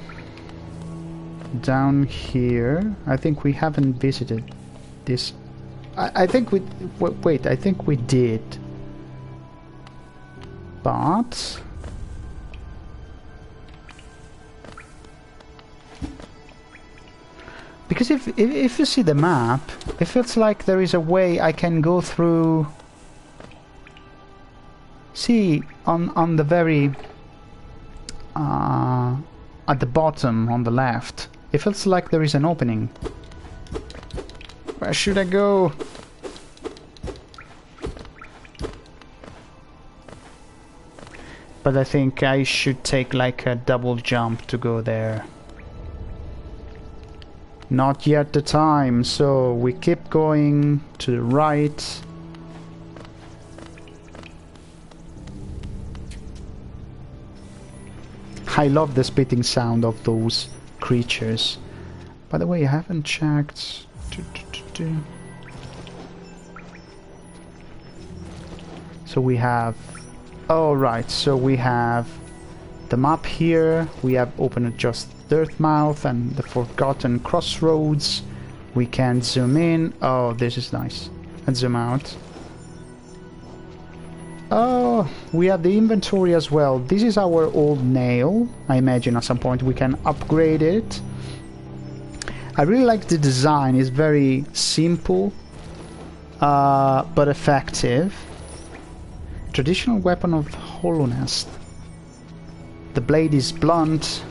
down here. I think we haven't visited this. I think we... wait, I think we did. But... because if you see the map, it feels like there is a way I can go through... see, on the very... at the bottom on the left, it feels like there is an opening. Where should I go? But I think I should take like a double jump to go there. Not yet the time, so we keep going to the right. I love the spitting sound of those creatures. By the way, I haven't checked. So we have... Oh right, so we have the map here. We have opened just Dirtmouth and the Forgotten Crossroads. We can zoom in. Oh, this is nice. And zoom out. Oh, we have the inventory as well. This is our old nail. I imagine at some point we can upgrade it. I really like the design. It's very simple, but effective. Traditional weapon of hollowness. The blade is blunt,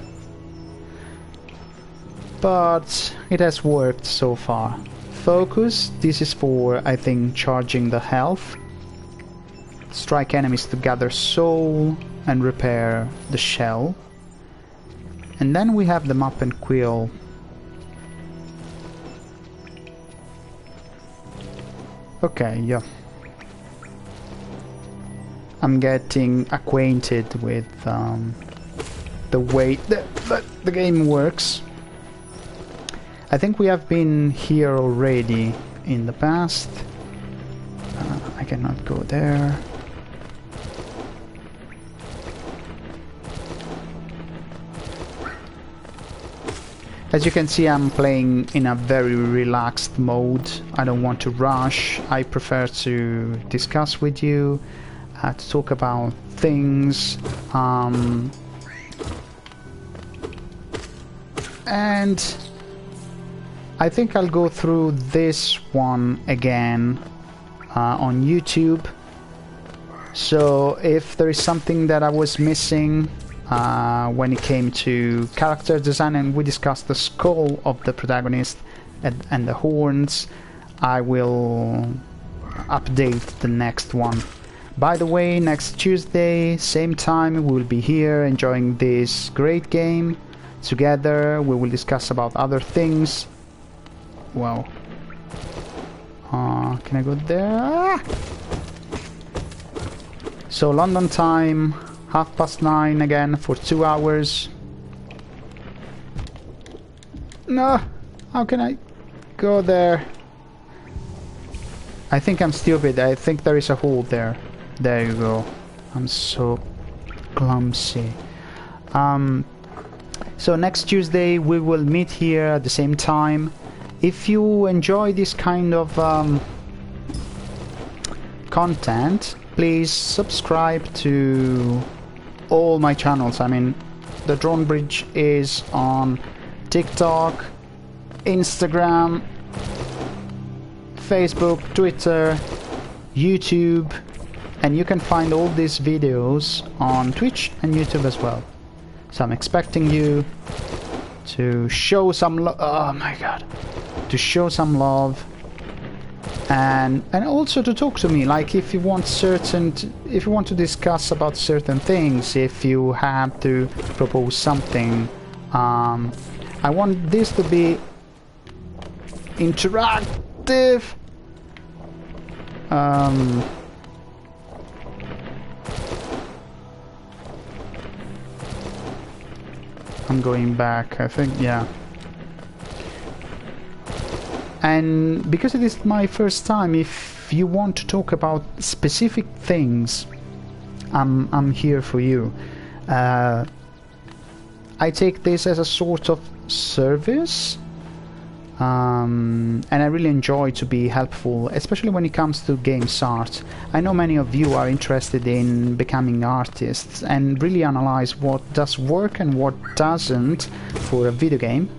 but it has worked so far. Focus. This is for, I think, charging the health. Strike enemies to gather soul and repair the shell. And then we have the map and quill. Okay, yeah. I'm getting acquainted with the way the game works. I think we have been here already in the past. I cannot go there. As you can see, I'm playing in a very relaxed mode. I don't want to rush. I prefer to discuss with you, to talk about things, and I think I'll go through this one again on YouTube. So if there is something that I was missing when it came to character design, and we discussed the skull of the protagonist and the horns, I will update the next one. By the way, next Tuesday, same time, we will be here enjoying this great game together. We will discuss about other things. Wow. Can I go there? Ah! So London time, 9:30 again for 2 hours. No! How can I go there? I think I'm stupid. I think there is a hole there. There you go. I'm so clumsy. So next Tuesday we will meet here at the same time. If you enjoy this kind of content, please subscribe to all my channels. I mean, the Drawnbridge is on TikTok, Instagram, Facebook, Twitter, YouTube, and you can find all these videos on Twitch and YouTube as well. So I'm expecting you to show some love. Oh my god. To show some love, and also to talk to me, like if you want if you want to discuss about certain things, if you have to propose something. I want this to be interactive. I'm going back, I think, yeah. And because it is my first time, if you want to talk about specific things, I'm here for you. I take this as a sort of service, and I really enjoy to be helpful, especially when it comes to games art. I know many of you are interested in becoming artists and really analyze what does work and what doesn't for a video game.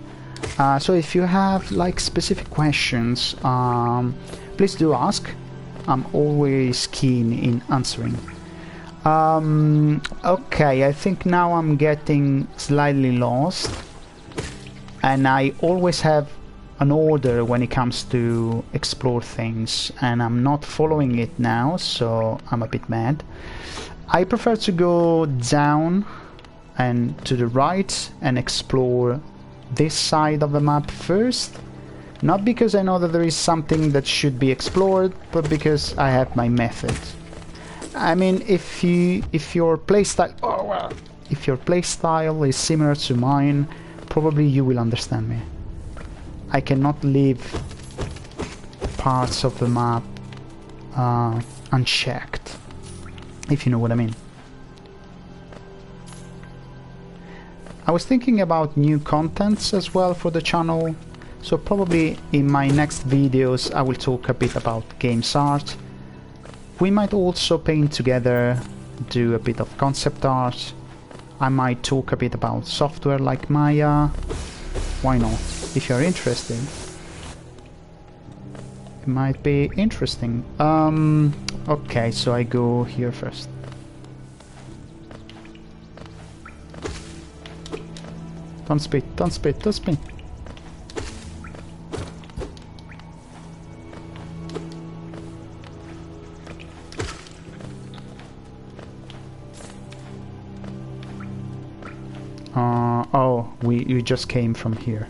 So if you have like specific questions, please do ask. I'm always keen in answering. Okay, I think now I'm getting slightly lost, and I always have an order when it comes to explore things, and I'm not following it now, so I'm a bit mad. I prefer to go down and to the right and explore this side of the map first, not because I know that there is something that should be explored, but because I have my method. I mean, if your playstyle... Oh, well, if your playstyle is similar to mine, probably you will understand me. I cannot leave parts of the map unchecked, if you know what I mean. I was thinking about new contents as well for the channel, so probably in my next videos I will talk a bit about games art. We might also paint together, do a bit of concept art. I might talk a bit about software like Maya. Why not? If you're interested. It might be interesting. Okay, so I go here first. Don't spit, don't spit, don't spit. Oh, we just came from here.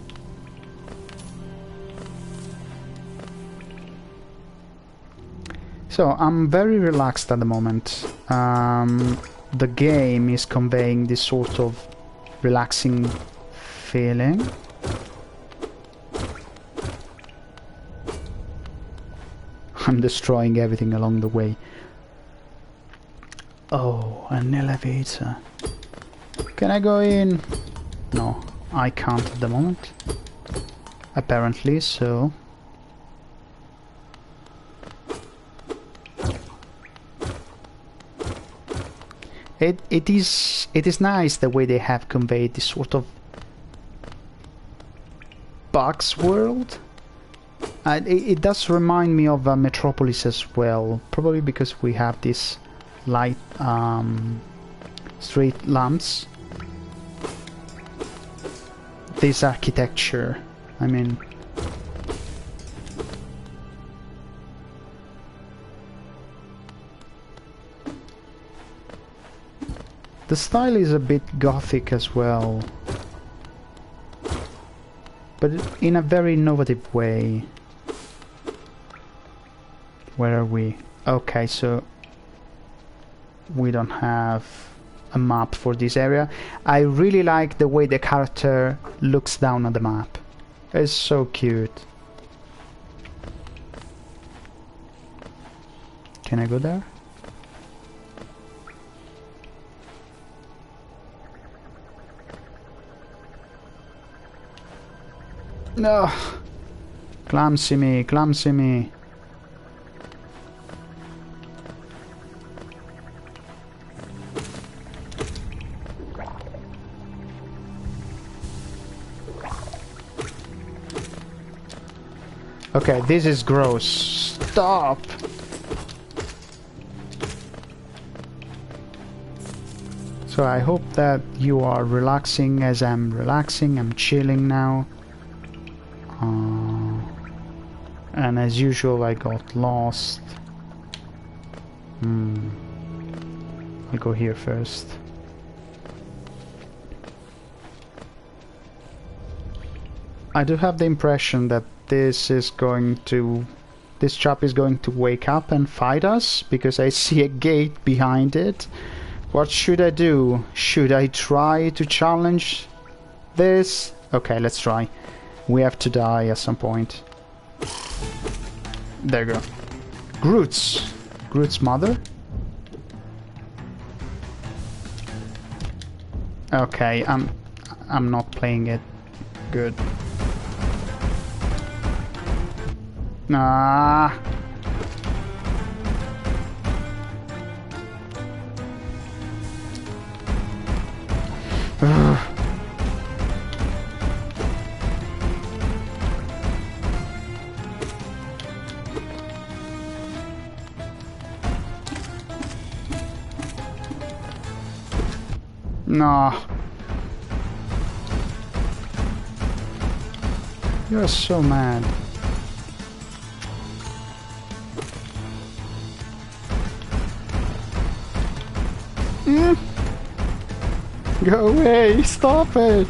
So I'm very relaxed at the moment. The game is conveying this sort of relaxing feeling. I'm destroying everything along the way. Oh, an elevator. Can I go in? No, I can't at the moment. Apparently, so... It is nice the way they have conveyed this sort of box world. It does remind me of Metropolis as well, probably because we have this light street lamps. This architecture, I mean. The style is a bit gothic as well, but in a very innovative way. Where are we? Okay, so we don't have a map for this area. I really like the way the character looks down at the map. It's so cute. Can I go there? No! Clumsy me, clumsy me. Okay, this is gross. Stop! So I hope that you are relaxing as I'm relaxing. I'm chilling now. And as usual I got lost. I'll go here first. I do have the impression that this chap is going to wake up and fight us, because I see a gate behind it. What should I do? Should I try to challenge this? Okay, let's try. We have to die at some point. There you go. Groot's mother? Okay, I'm not playing it good. Ah. No. You're so mad. Go away! Stop it!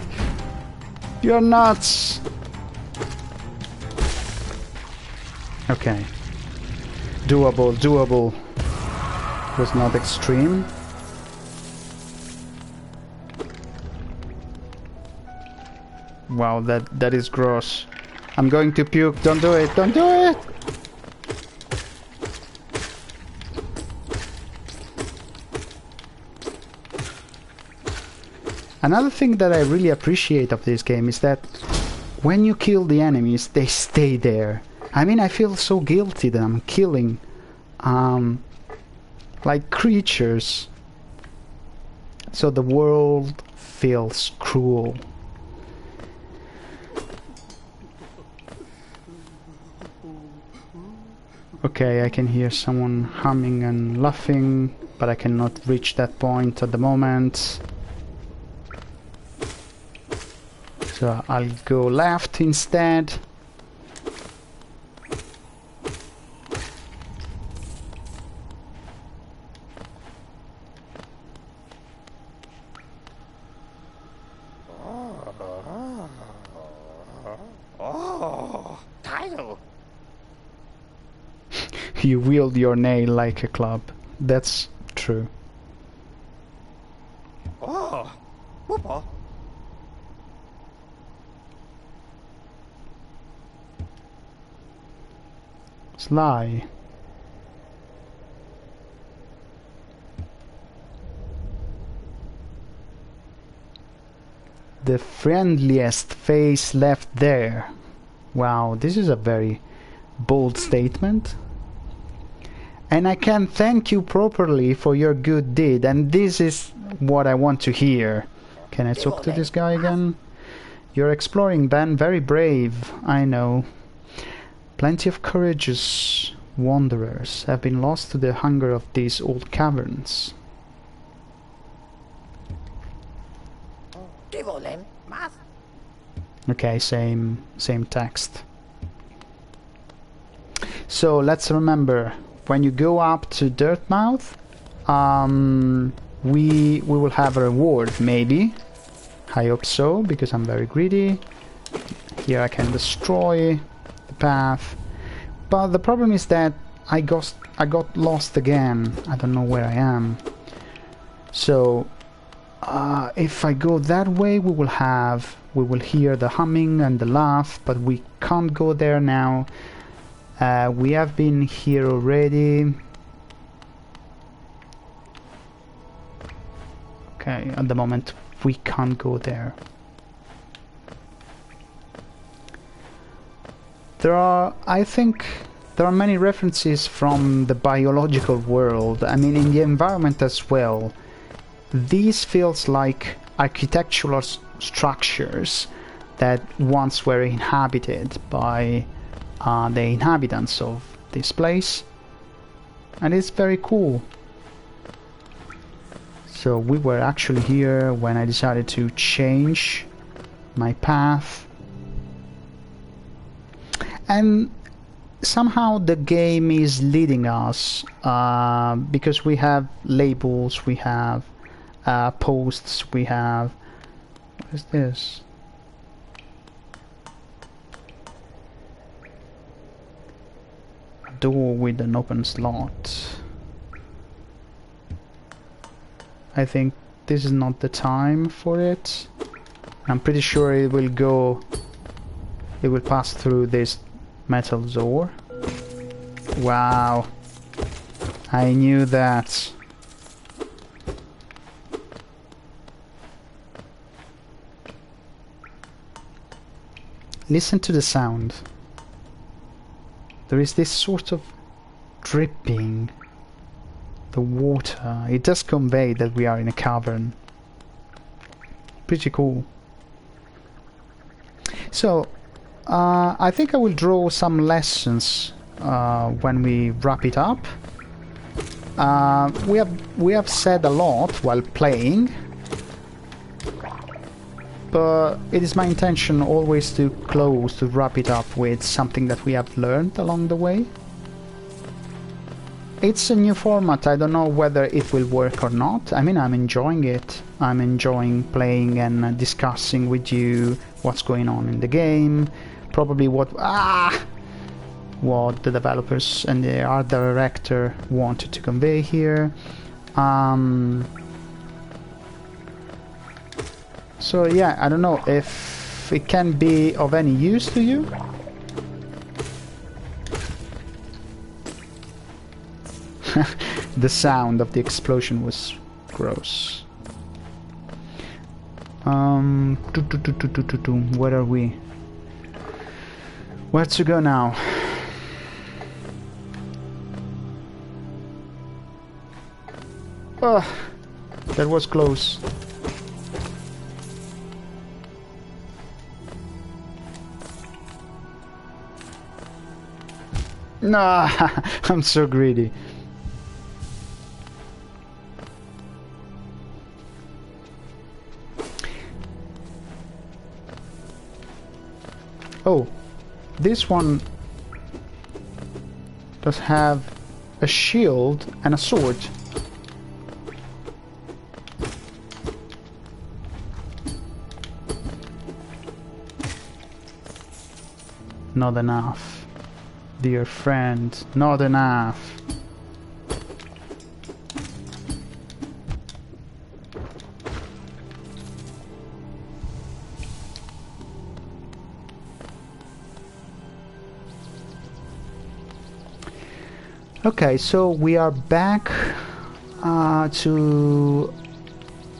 You're nuts! Okay. Doable, doable. Was not extreme. Wow, that is gross. I'm going to puke. Don't do it. Don't do it. Another thing that I really appreciate of this game is that when you kill the enemies, they stay there. I mean, I feel so guilty that I'm killing like creatures. So the world feels cruel. Okay, I can hear someone humming and laughing, but I cannot reach that point at the moment. So I'll go left instead. You wield your nail like a club. That's true. Oh, whoopa. Sly. The friendliest face left there. Wow, this is a very bold statement. And I can thank you properly for your good deed, and this is what I want to hear. Can I talk to this guy again? You're exploring, Ben. Very brave, I know. Plenty of courageous wanderers have been lost to the hunger of these old caverns. Okay, same text. So let's remember, when you go up to Dirtmouth, we will have a reward, maybe. I hope so, because I'm very greedy. Here I can destroy the path, but the problem is that I got lost again. I don't know where I am. So if I go that way, we will hear the humming and the laugh, but we can't go there now. We have been here already. Okay, at the moment we can't go there. I think there are many references from the biological world. I mean, in the environment as well. These feels like architectural structures that once were inhabited by the inhabitants of this place, and it's very cool. So we were actually here when I decided to change my path, and somehow the game is leading us because we have labels, we have posts, we have, what is this? Door with an open slot. I think this is not the time for it. I'm pretty sure it will pass through this metal door. Wow, I knew that. Listen to the sound. There is this sort of dripping. The water. It does convey that we are in a cavern. Pretty cool. So, I think I will draw some lessons when we wrap it up. We have said a lot while playing, but it is my intention always to wrap it up with something that we have learned along the way. It's a new format, I don't know whether it will work or not. I mean, I'm enjoying it. I'm enjoying playing and discussing with you what's going on in the game. Probably what the developers and the art director wanted to convey here. So yeah, I don't know if if it can be of any use to you. The sound of the explosion was gross. Where are we? Where to go now? Oh, that was close. Nah, I'm so greedy. Oh, this one does have a shield and a sword. Not enough, dear friend, not enough. Okay, so we are back to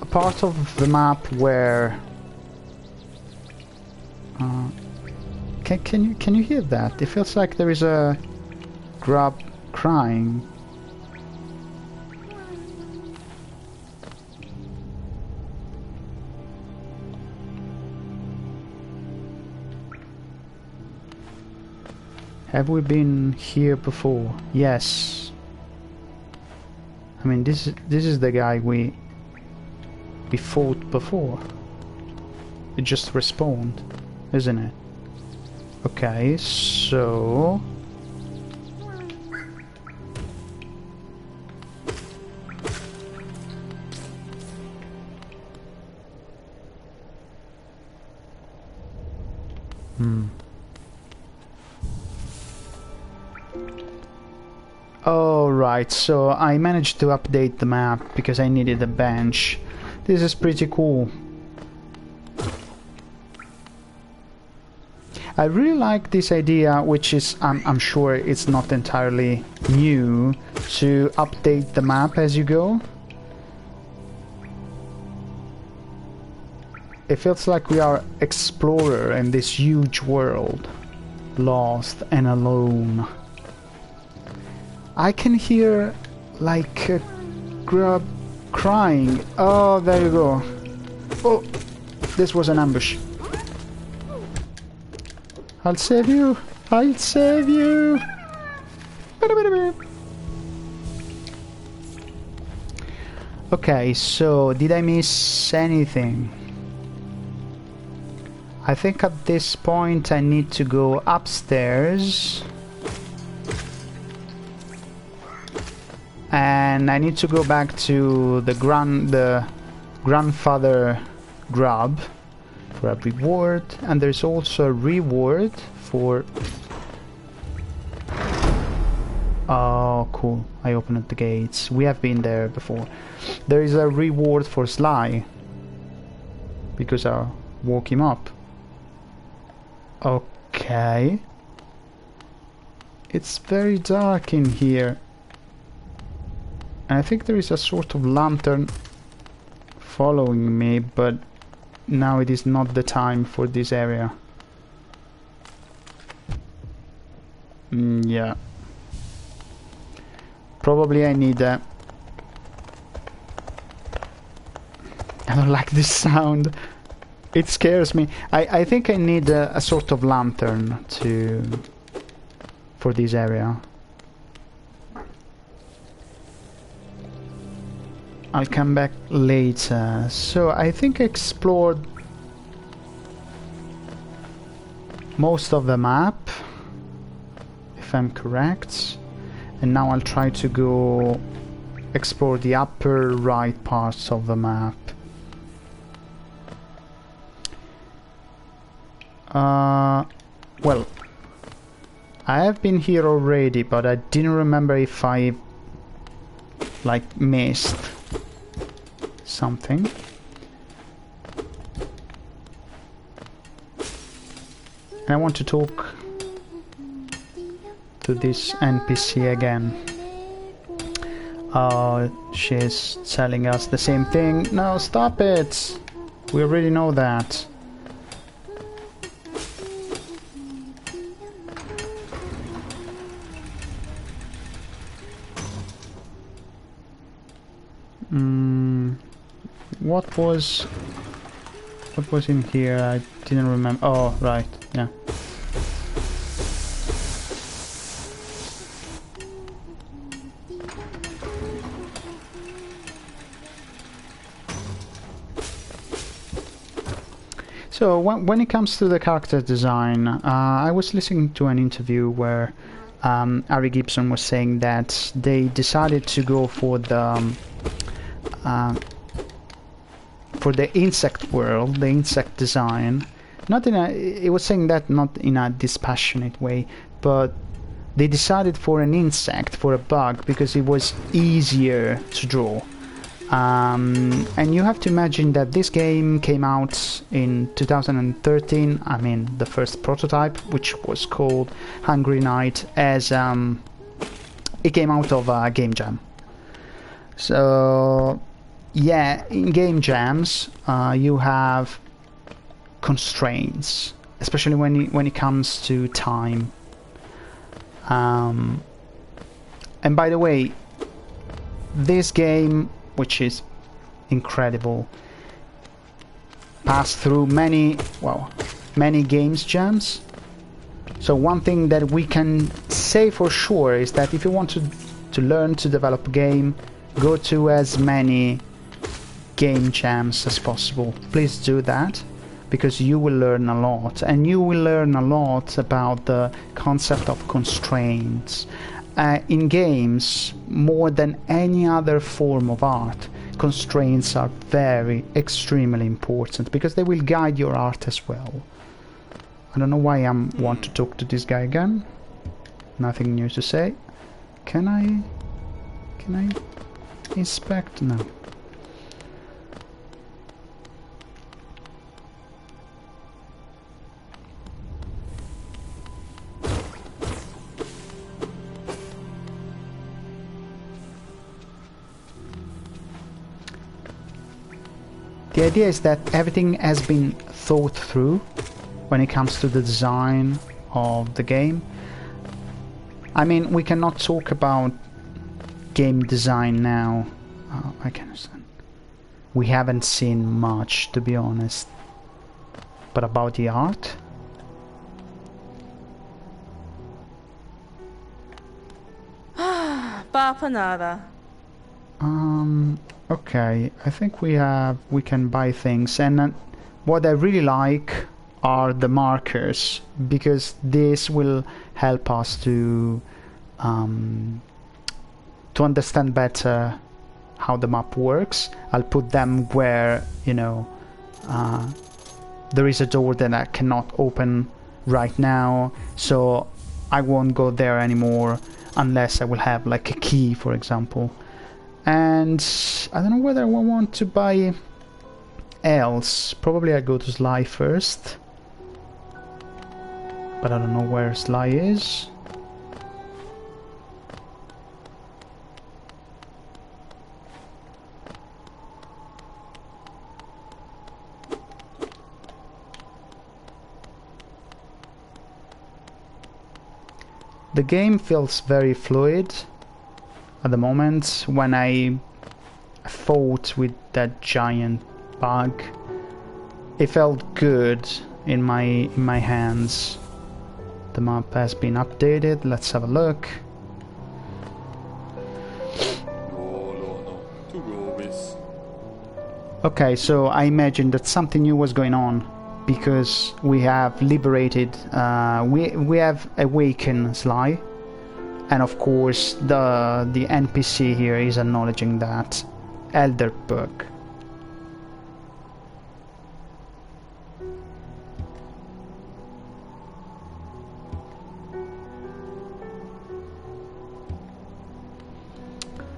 a part of the map where can you hear that? It feels like there is a grub crying. Have we been here before? Yes. I mean, this is the guy we fought before. It just respawned, isn't it? Okay, so oh, right, so I managed to update the map because I needed a bench. This is pretty cool. I really like this idea, which is, I'm sure it's not entirely new, to update the map as you go. It feels like we are explorer in this huge world, lost and alone. I can hear like a grub crying. Oh, there you go. Oh, this was an ambush. I'll save you! I'll save you! Okay, so did I miss anything? I think at this point I need to go upstairs. And I need to go back to the grandfather grub for a reward, and there's also a reward for... Oh, cool. I opened the gates. We have been there before. There is a reward for Sly, because I woke him up. Okay. It's very dark in here. And I think there is a sort of lantern following me, but now it is not the time for this area. Yeah. Probably I need a... I don't like this sound. It scares me. I think I need a sort of lantern for this area. I'll come back later. So I think I explored most of the map, if I'm correct. And now I'll try to go explore the upper right parts of the map. Well, I have been here already, but I didn't remember if I like missed something. And I want to talk to this NPC again. She's telling us the same thing. No, stop it! We already know that. What was in here? I didn't remember. Oh, right, yeah. So when it comes to the character design, I was listening to an interview where Ari Gibson was saying that they decided to go for the insect world, the insect design. Not in a, it was saying that not in a dispassionate way, but they decided for an insect, for a bug, because it was easier to draw. And you have to imagine that this game came out in 2013. I mean, the first prototype, which was called Hungry Night, as it came out of a game jam. So yeah, in game jams you have constraints, especially when it comes to time. And by the way, this game, which is incredible, passed through many games jams. So one thing that we can say for sure is that if you want to learn to develop a game, go to as many game jams as possible. Please do that, because you will learn a lot, and you will learn a lot about the concept of constraints. In games, more than any other form of art, constraints are extremely important, because they will guide your art as well. I don't know why I want to talk to this guy again. Nothing new to say. Can I inspect? No. The idea is that everything has been thought through when it comes to the design of the game. I mean, we cannot talk about game design now. I can understand. We haven't seen much, to be honest. But about the art? Bapanada. Okay, I think we can buy things, and what I really like are the markers, because this will help us to understand better how the map works. I'll put them where, you know, there is a door that I cannot open right now, so I won't go there anymore unless I will have like a key, for example. And I don't know whether I want to buy else. Probably I go to Sly first, but I don't know where Sly is. The game feels very fluid at the moment. When I fought with that giant bug, it felt good in my hands. The map has been updated. Let's have a look. Okay, so I imagine that something new was going on, because we have liberated, we have awakened Sly, and of course the NPC here is acknowledging that. Elder Book.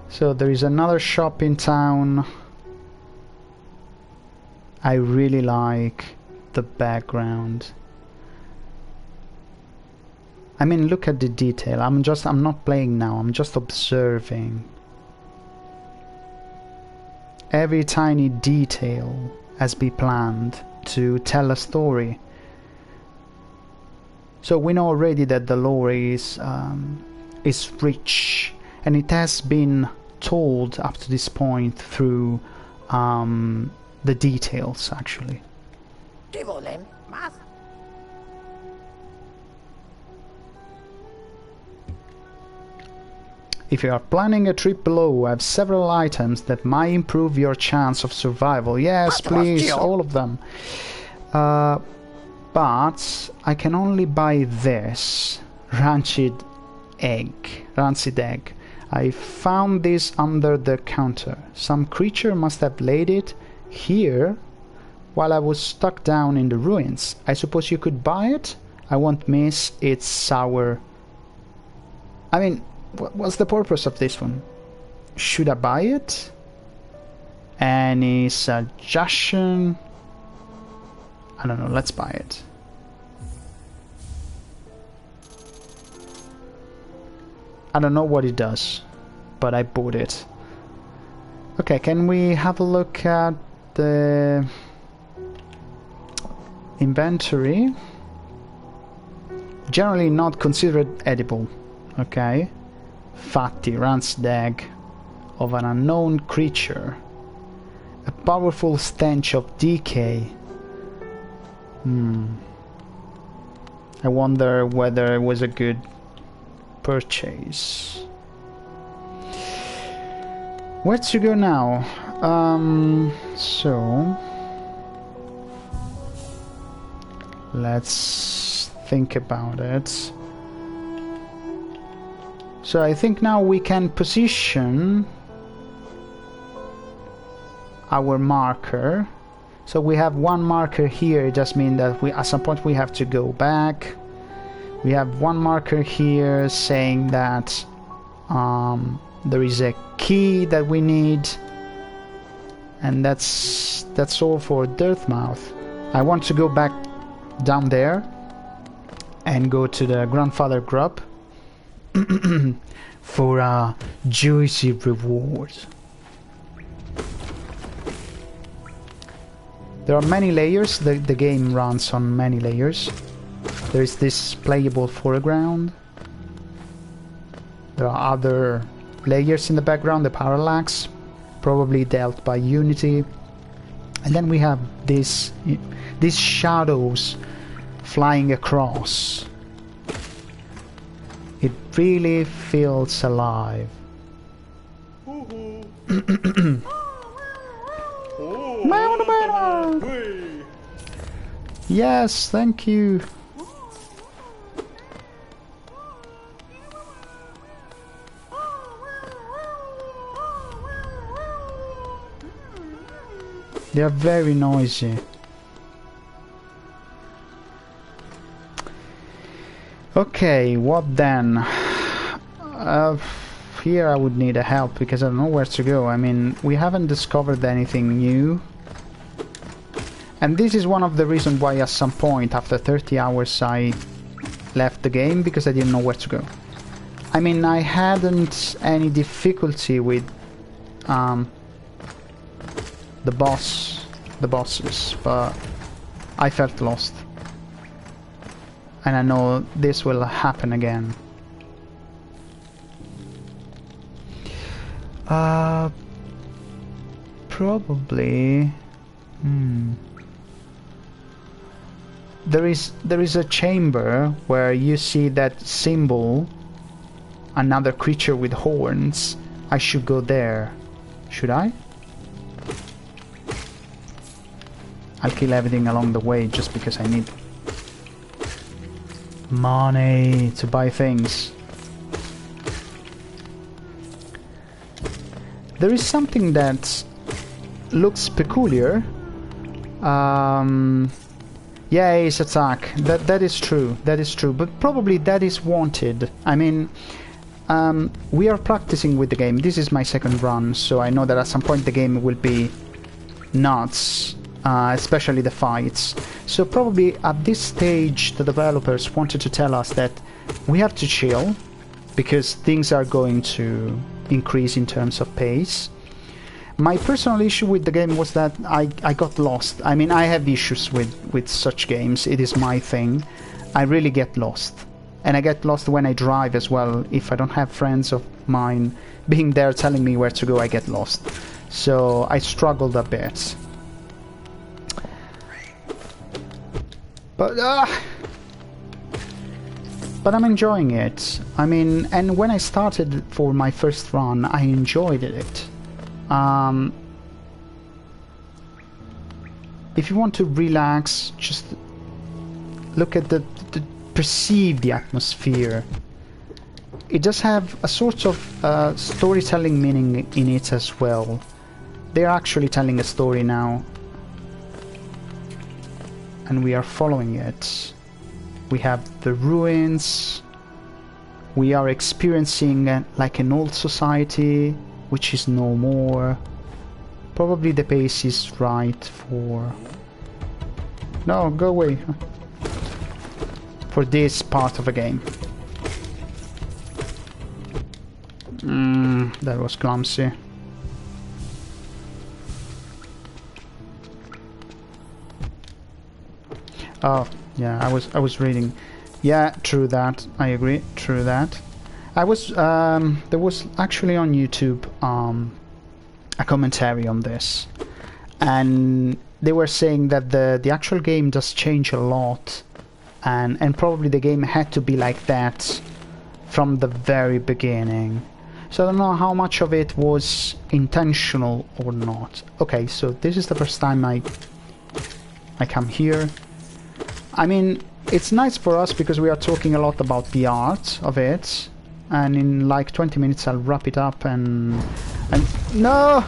So there is another shop in town. I really like the background. I mean, look at the detail. I'm not playing now, I'm just observing. Every tiny detail has been planned to tell a story. So we know already that the lore is rich, and it has been told up to this point through the details, actually. If you are planning a trip below, I have several items that might improve your chance of survival. Yes, please, all of them. But I can only buy this rancid egg. I found this under the counter. Some creature must have laid it here while I was stuck down in the ruins. I suppose you could buy it? I won't miss its sour... I mean, what's the purpose of this one? Should I buy it? Any suggestion? I don't know, let's buy it. I don't know what it does, but I bought it. Okay, can we have a look at the inventory? Generally not considered edible. Okay. Fatty, rancid egg of an unknown creature. A powerful stench of decay. I wonder whether it was a good purchase. Where to go now? So let's think about it. So I think now we can position our marker. So we have one marker here. It just means that at some point we have to go back. We have one marker here saying that there is a key that we need, and that's all for Dirtmouth. I want to go back down there and go to the grandfather grub for a juicy reward. There are many layers. The game runs on many layers. There is this playable foreground. There are other layers in the background, the parallax, probably dealt by Unity. And then we have these shadows flying across. It really feels alive. Yes, thank you. They are very noisy. Okay, what then? Here I would need a help because I don't know where to go. I mean, we haven't discovered anything new. And this is one of the reasons why at some point after 30 hours I left the game, because I didn't know where to go. I mean, I hadn't any difficulty with the bosses, but I felt lost. And I know this will happen again. Probably. There is a chamber where you see that symbol, another creature with horns. I should go there. Should I? I'll kill everything along the way just because I need money to buy things. There is something that looks peculiar. Yeah, ace attack. That is true. That is true. But probably that is wanted. I mean, we are practicing with the game. This is my second run, so I know that at some point the game will be nuts. Especially the fights. So probably at this stage the developers wanted to tell us that we have to chill because things are going to increase in terms of pace. My personal issue with the game was that I got lost. I mean, I have issues with such games. It is my thing. I really get lost. And I get lost when I drive as well. If I don't have friends of mine being there telling me where to go, I get lost. So I struggled a bit. But I'm enjoying it. I mean, and when I started for my first run, I enjoyed it. If you want to relax, just look at perceive the atmosphere. It does have a sort of storytelling meaning in it as well. They're actually telling a story now, and we are following it. We have the ruins. We are experiencing like an old society, which is no more. Probably the pace is right for... No, go away. For this part of the game. That was clumsy. Oh, yeah, I was reading. Yeah, true that. I agree. True that. I was there was actually on YouTube a commentary on this, and they were saying that the actual game does change a lot, and probably the game had to be like that from the very beginning. So I don't know how much of it was intentional or not. Okay, so this is the first time I come here. I mean, it's nice for us because we are talking a lot about the art of it, and in like 20 minutes I'll wrap it up and no!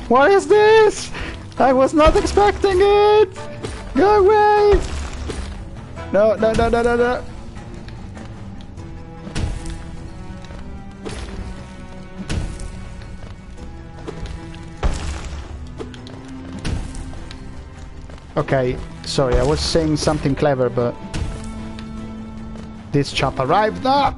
What is this? I was not expecting it! Go away! No, no, no, no, no, no! Okay, sorry, I was saying something clever, but this chap arrived. Ah!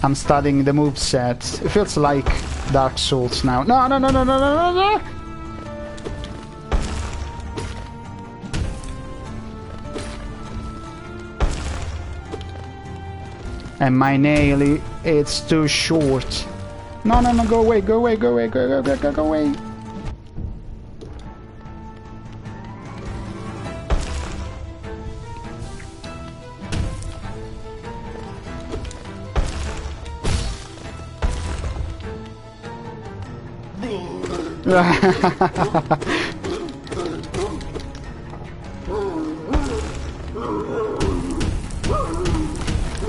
I'm studying the moveset. It feels like Dark Souls now. No, no, no, no, no, no, no, no! And my nail, it's too short. No, no, no, go away, go away, go away, go, go, go, go, go away.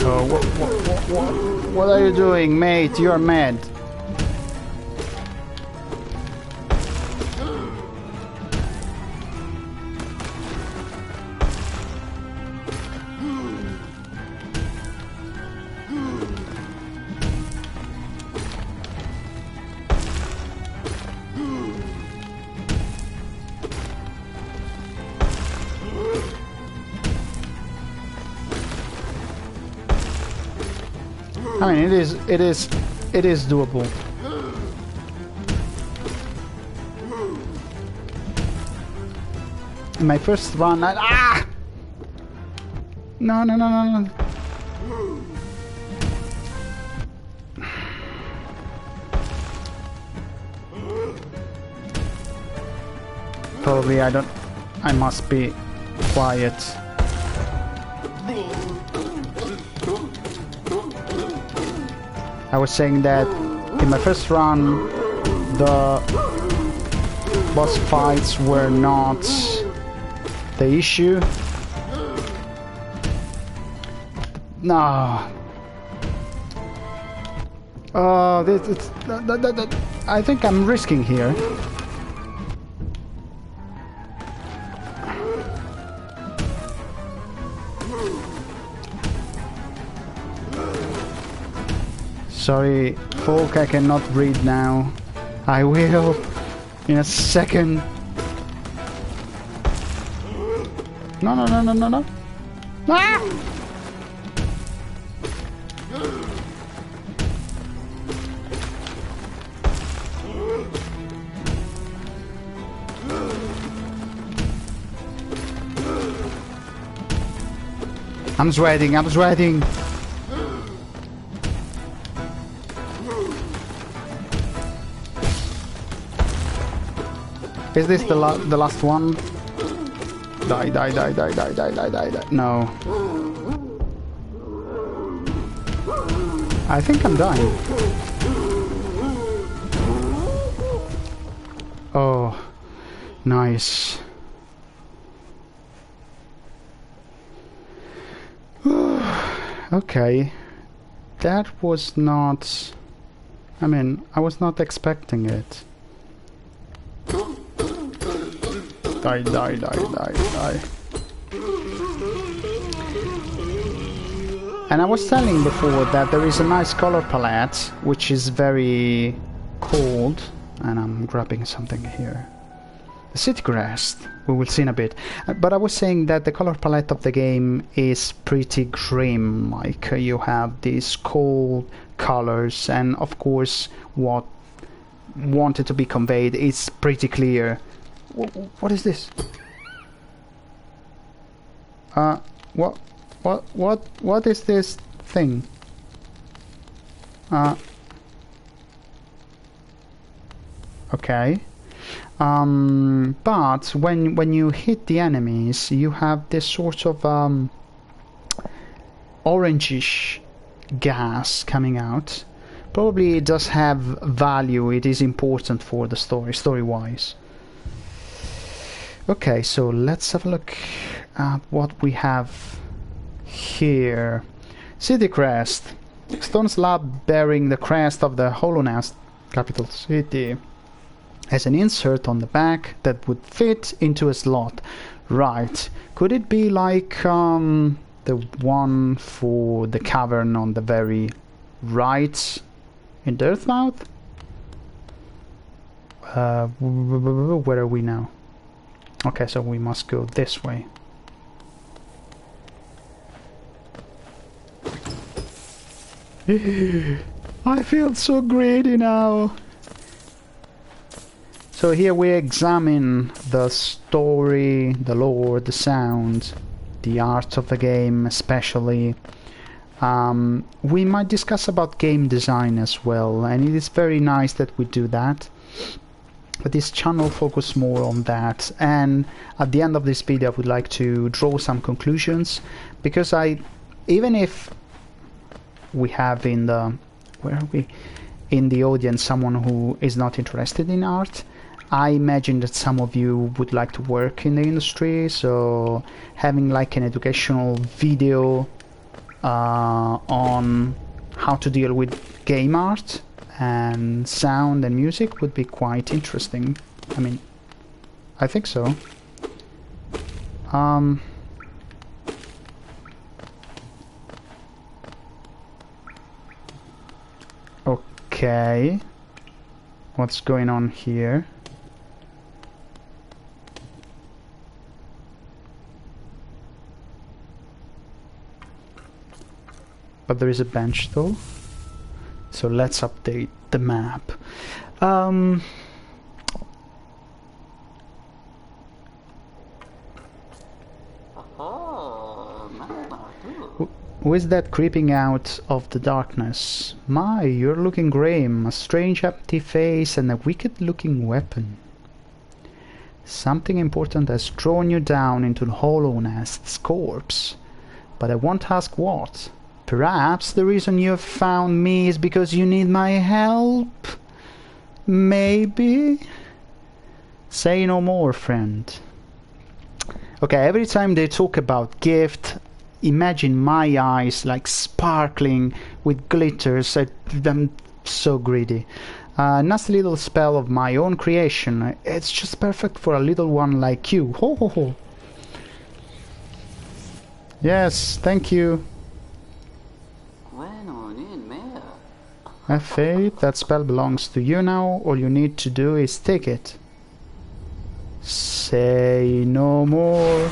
Oh, what are you doing, mate? You're mad. I mean, it is doable. In my first run, ah! No, no, no, no, no. Probably I must be quiet. I was saying that in my first run the boss fights were not the issue. No. Oh, I think I'm risking here. Sorry, folk, I cannot read now. I will. In a second. No, no, no, no, no, no. Ah! I'm sweating, I'm sweating. Is this the last one? Die, die, die, die, die, die, die, die, die. No. I think I'm dying. Oh, nice. Okay. That was not... I mean, I was not expecting it. Die, die, die, die, die. And I was telling before that there is a nice color palette, which is very cold. And I'm grabbing something here. The city crest, we will see in a bit. But I was saying that the color palette of the game is pretty grim. Like you have these cold colors, and of course what wanted to be conveyed is pretty clear. What is this? What is this thing? Okay. But when you hit the enemies, you have this sort of orangish gas coming out. Probably it does have value. It is important for the story-wise. Okay, so let's have a look at what we have here. City crest. Stone slab bearing the crest of the Hollow Nest capital city. Has an insert on the back that would fit into a slot. Right. Could it be like the one for the cavern on the very right in Dirtmouth? Where are we now? Okay, so we must go this way. I feel so greedy now. So here we examine the story, the lore, the sound, the art of the game especially. We might discuss about game design as well, and it is very nice that we do that. But this channel focuses more on that, and at the end of this video I would like to draw some conclusions, because even if we have in the in the audience someone who is not interested in art, I imagine that some of you would like to work in the industry, so having like an educational video on how to deal with game art and sound and music would be quite interesting. I mean, I think so. Okay. What's going on here? But there is a bench though. So let's update the map. Who is that creeping out of the darkness? My, you're looking grim. A strange empty face and a wicked looking weapon. Something important has drawn you down into the Hollow Nest's corpse. But I won't ask what. Perhaps the reason you have found me is because you need my help? Maybe? Say no more, friend. Okay, every time they talk about gift, imagine my eyes like sparkling with glitters. I'm so greedy. Nasty little spell of my own creation. It's just perfect for a little one like you. Ho ho ho. Yes, thank you. Have faith, that spell belongs to you now. All you need to do is take it. Say no more.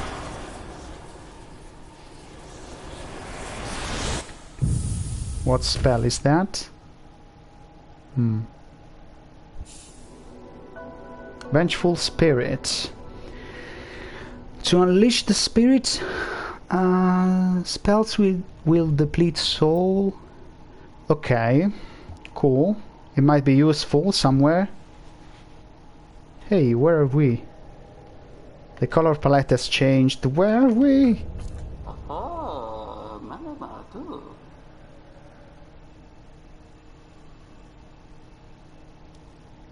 What spell is that? Vengeful Spirit. To unleash the spirit, spells will deplete soul. Okay, cool. It might be useful somewhere. Hey, where are we? The color palette has changed. Where are we?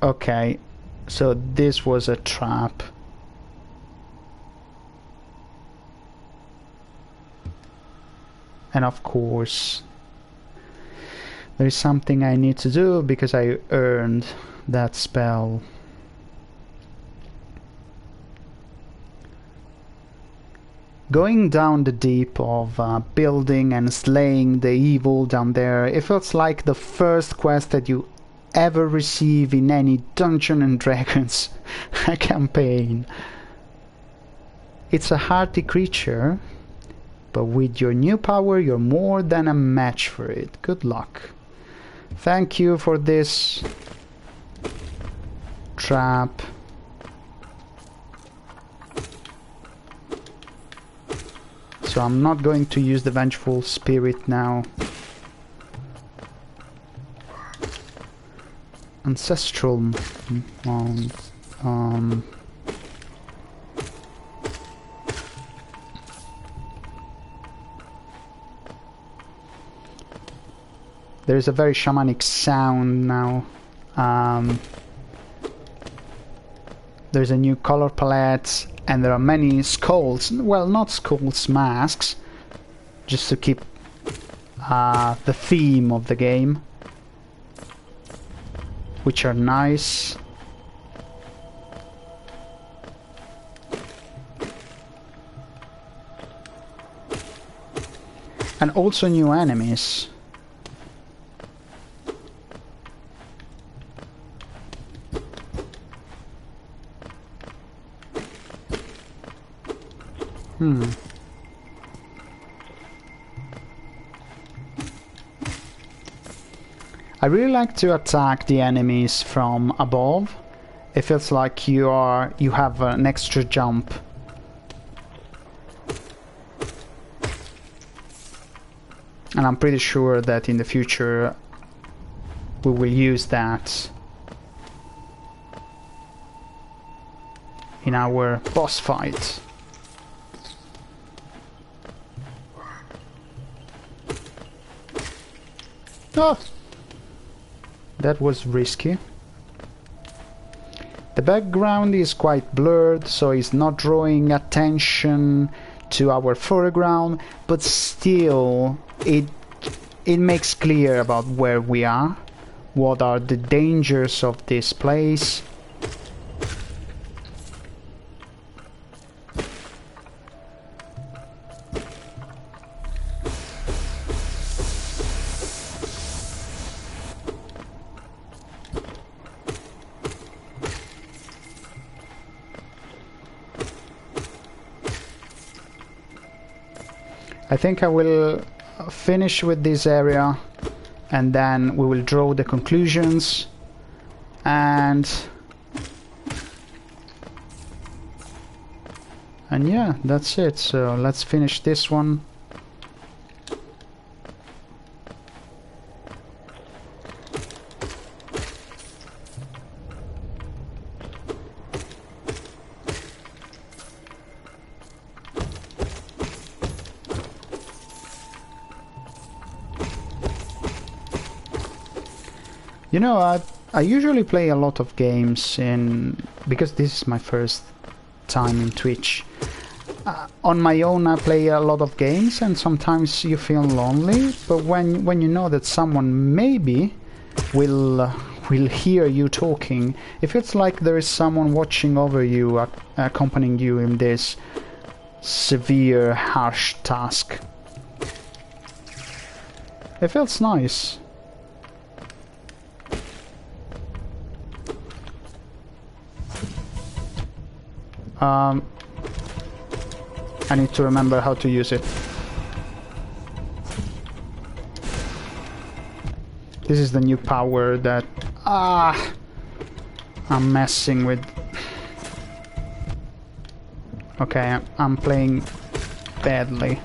Okay, so this was a trap. And of course, there is something I need to do because I earned that spell. Going down the deep of building and slaying the evil down there, it feels like the first quest that you ever receive in any Dungeons and Dragons campaign. It's a hardy creature, but with your new power you're more than a match for it. Good luck. Thank you for this trap. So I'm not going to use the Vengeful Spirit now. Ancestral Mound. There is a very shamanic sound now. There's a new color palette, and there are many skulls. Well, not skulls, masks, just to keep the theme of the game, which are nice. And also new enemies. I really like to attack the enemies from above. It feels like you have an extra jump. And I'm pretty sure that in the future we will use that in our boss fight. Oh! That was risky. The background is quite blurred, so it's not drawing attention to our foreground, but still it makes clear about where we are, what are the dangers of this place. I think I will finish with this area and then we will draw the conclusions, and yeah, that's it. So let's finish this one. You know, I usually play a lot of games because this is my first time in Twitch. On my own I play a lot of games, and sometimes you feel lonely, but when you know that someone maybe will hear you talking, it feels like there is someone watching over you, accompanying you in this severe, harsh task. It feels nice. I need to remember how to use it. This is the new power that I'm messing with. Okay, I'm playing badly.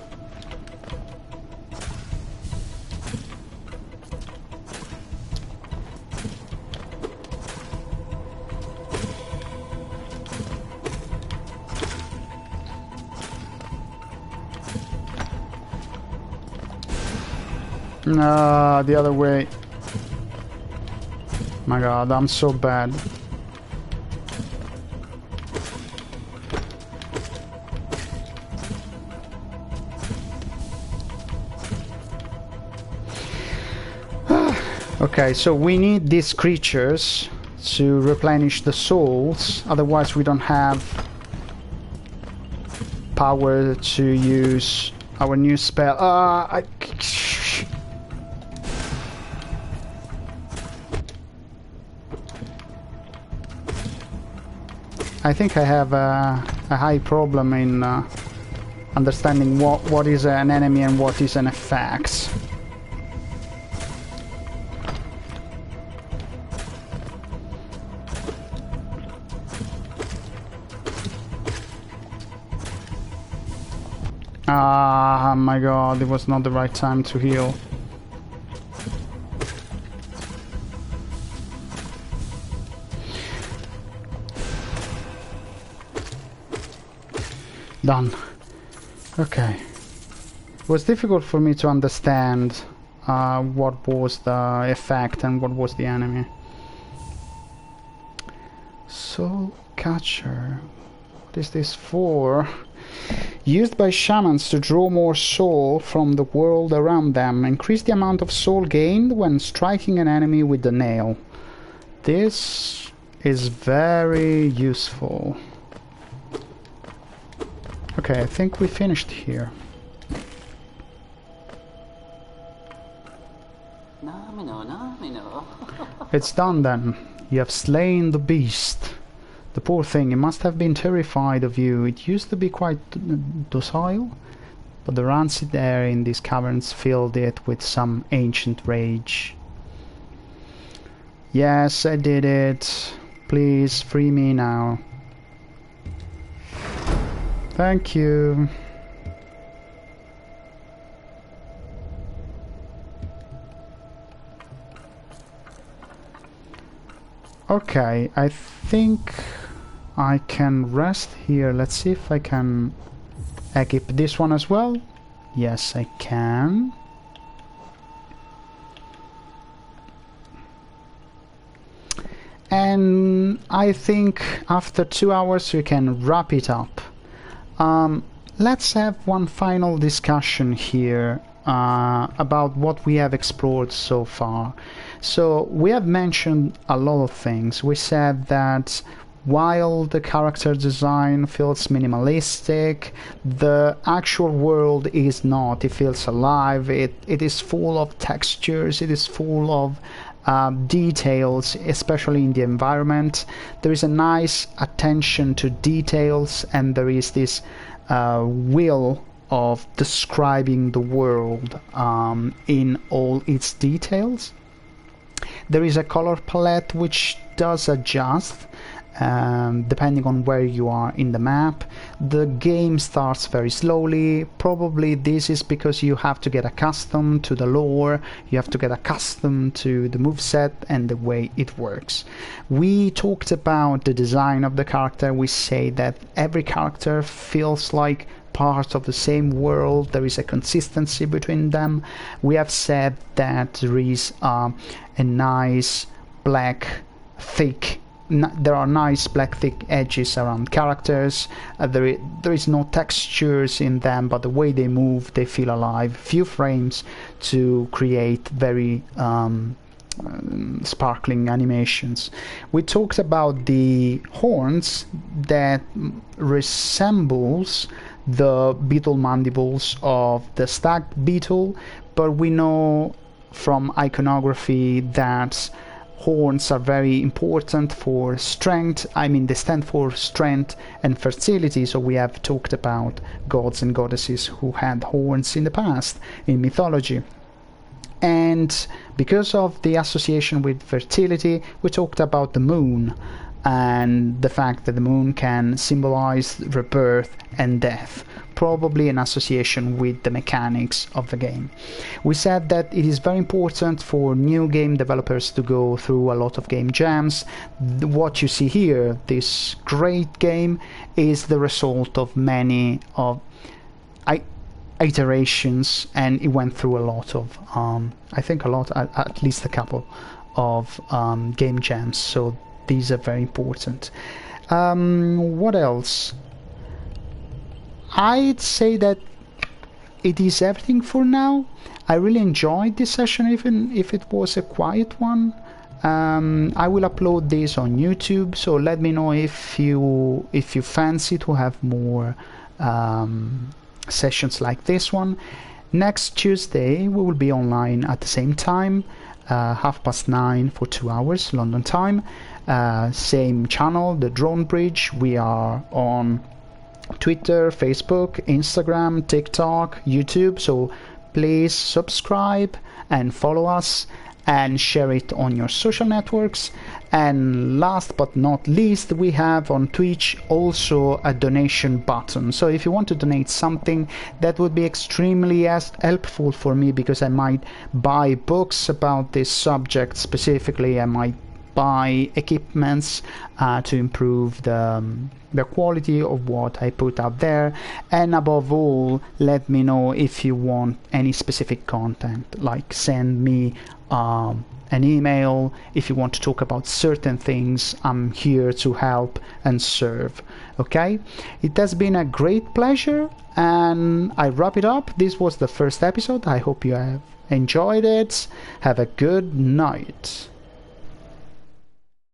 No, the other way. My god, I'm so bad. Okay, so we need these creatures to replenish the souls, otherwise we don't have power to use our new spell. I think I have a high problem in understanding what is an enemy and what is an effect. Ah, my god, it was not the right time to heal. Done. Okay. It was difficult for me to understand what was the effect and what was the enemy. Soul Catcher. What is this for? Used by shamans to draw more soul from the world around them. Increase the amount of soul gained when striking an enemy with the nail. This is very useful. Okay, I think we finished here. It's done then. You have slain the beast. The poor thing, it must have been terrified of you. It used to be quite docile, but the rancid air in these caverns filled it with some ancient rage. Yes, I did it. Please, free me now. Thank you. Okay, I think I can rest here. Let's see if I can equip this one as well. Yes, I can. And I think after 2 hours we can wrap it up. Let's have one final discussion here about what we have explored so far. So we have mentioned a lot of things. We said that while the character design feels minimalistic, the actual world is not. It feels alive. It is full of textures. It is full of details, especially in the environment. There is a nice attention to details, and there is this will of describing the world in all its details. There is a color palette which does adjust depending on where you are in the map. The game starts very slowly. Probably this is because you have to get accustomed to the lore, you have to get accustomed to the moveset and the way it works. We talked about the design of the character. We say that every character feels like part of the same world. There is a consistency between them. We have said that there is a nice black thick there are nice black thick edges around characters. There is no textures in them, but the way they move, they feel alive. Few frames to create very sparkling animations. We talked about the horns that resembles the beetle mandibles of the stag beetle, but we know from iconography that horns are very important for strength. I mean, they stand for strength and fertility, so we have talked about gods and goddesses who had horns in the past in mythology. And because of the association with fertility, we talked about the moon and the fact that the moon can symbolize rebirth and death, probably an association with the mechanics of the game. We said that it is very important for new game developers to go through a lot of game jams. What you see here, this great game, is the result of many iterations, and it went through a lot of I think a lot, at least a couple of game jams, so these are very important. What else? I'd say that it is everything for now. I really enjoyed this session, even if it was a quiet one. I will upload this on YouTube, so let me know if you fancy to have more sessions like this one. Next Tuesday we will be online at the same time, 9:30 for 2 hours London time. Same channel, the Drawnbridge. We are on Twitter, Facebook, Instagram, TikTok, YouTube, so please subscribe and follow us and share it on your social networks. And last but not least, we have on Twitch also a donation button, so if you want to donate something, that would be extremely helpful for me, because I might buy books about this subject specifically. I might buy equipments to improve the quality of what I put out there, and above all, let me know if you want any specific content, like send me an email if you want to talk about certain things. I'm here to help and serve. Okay, it has been a great pleasure, and I wrap it up. This was the first episode. I hope you have enjoyed it. Have a good night.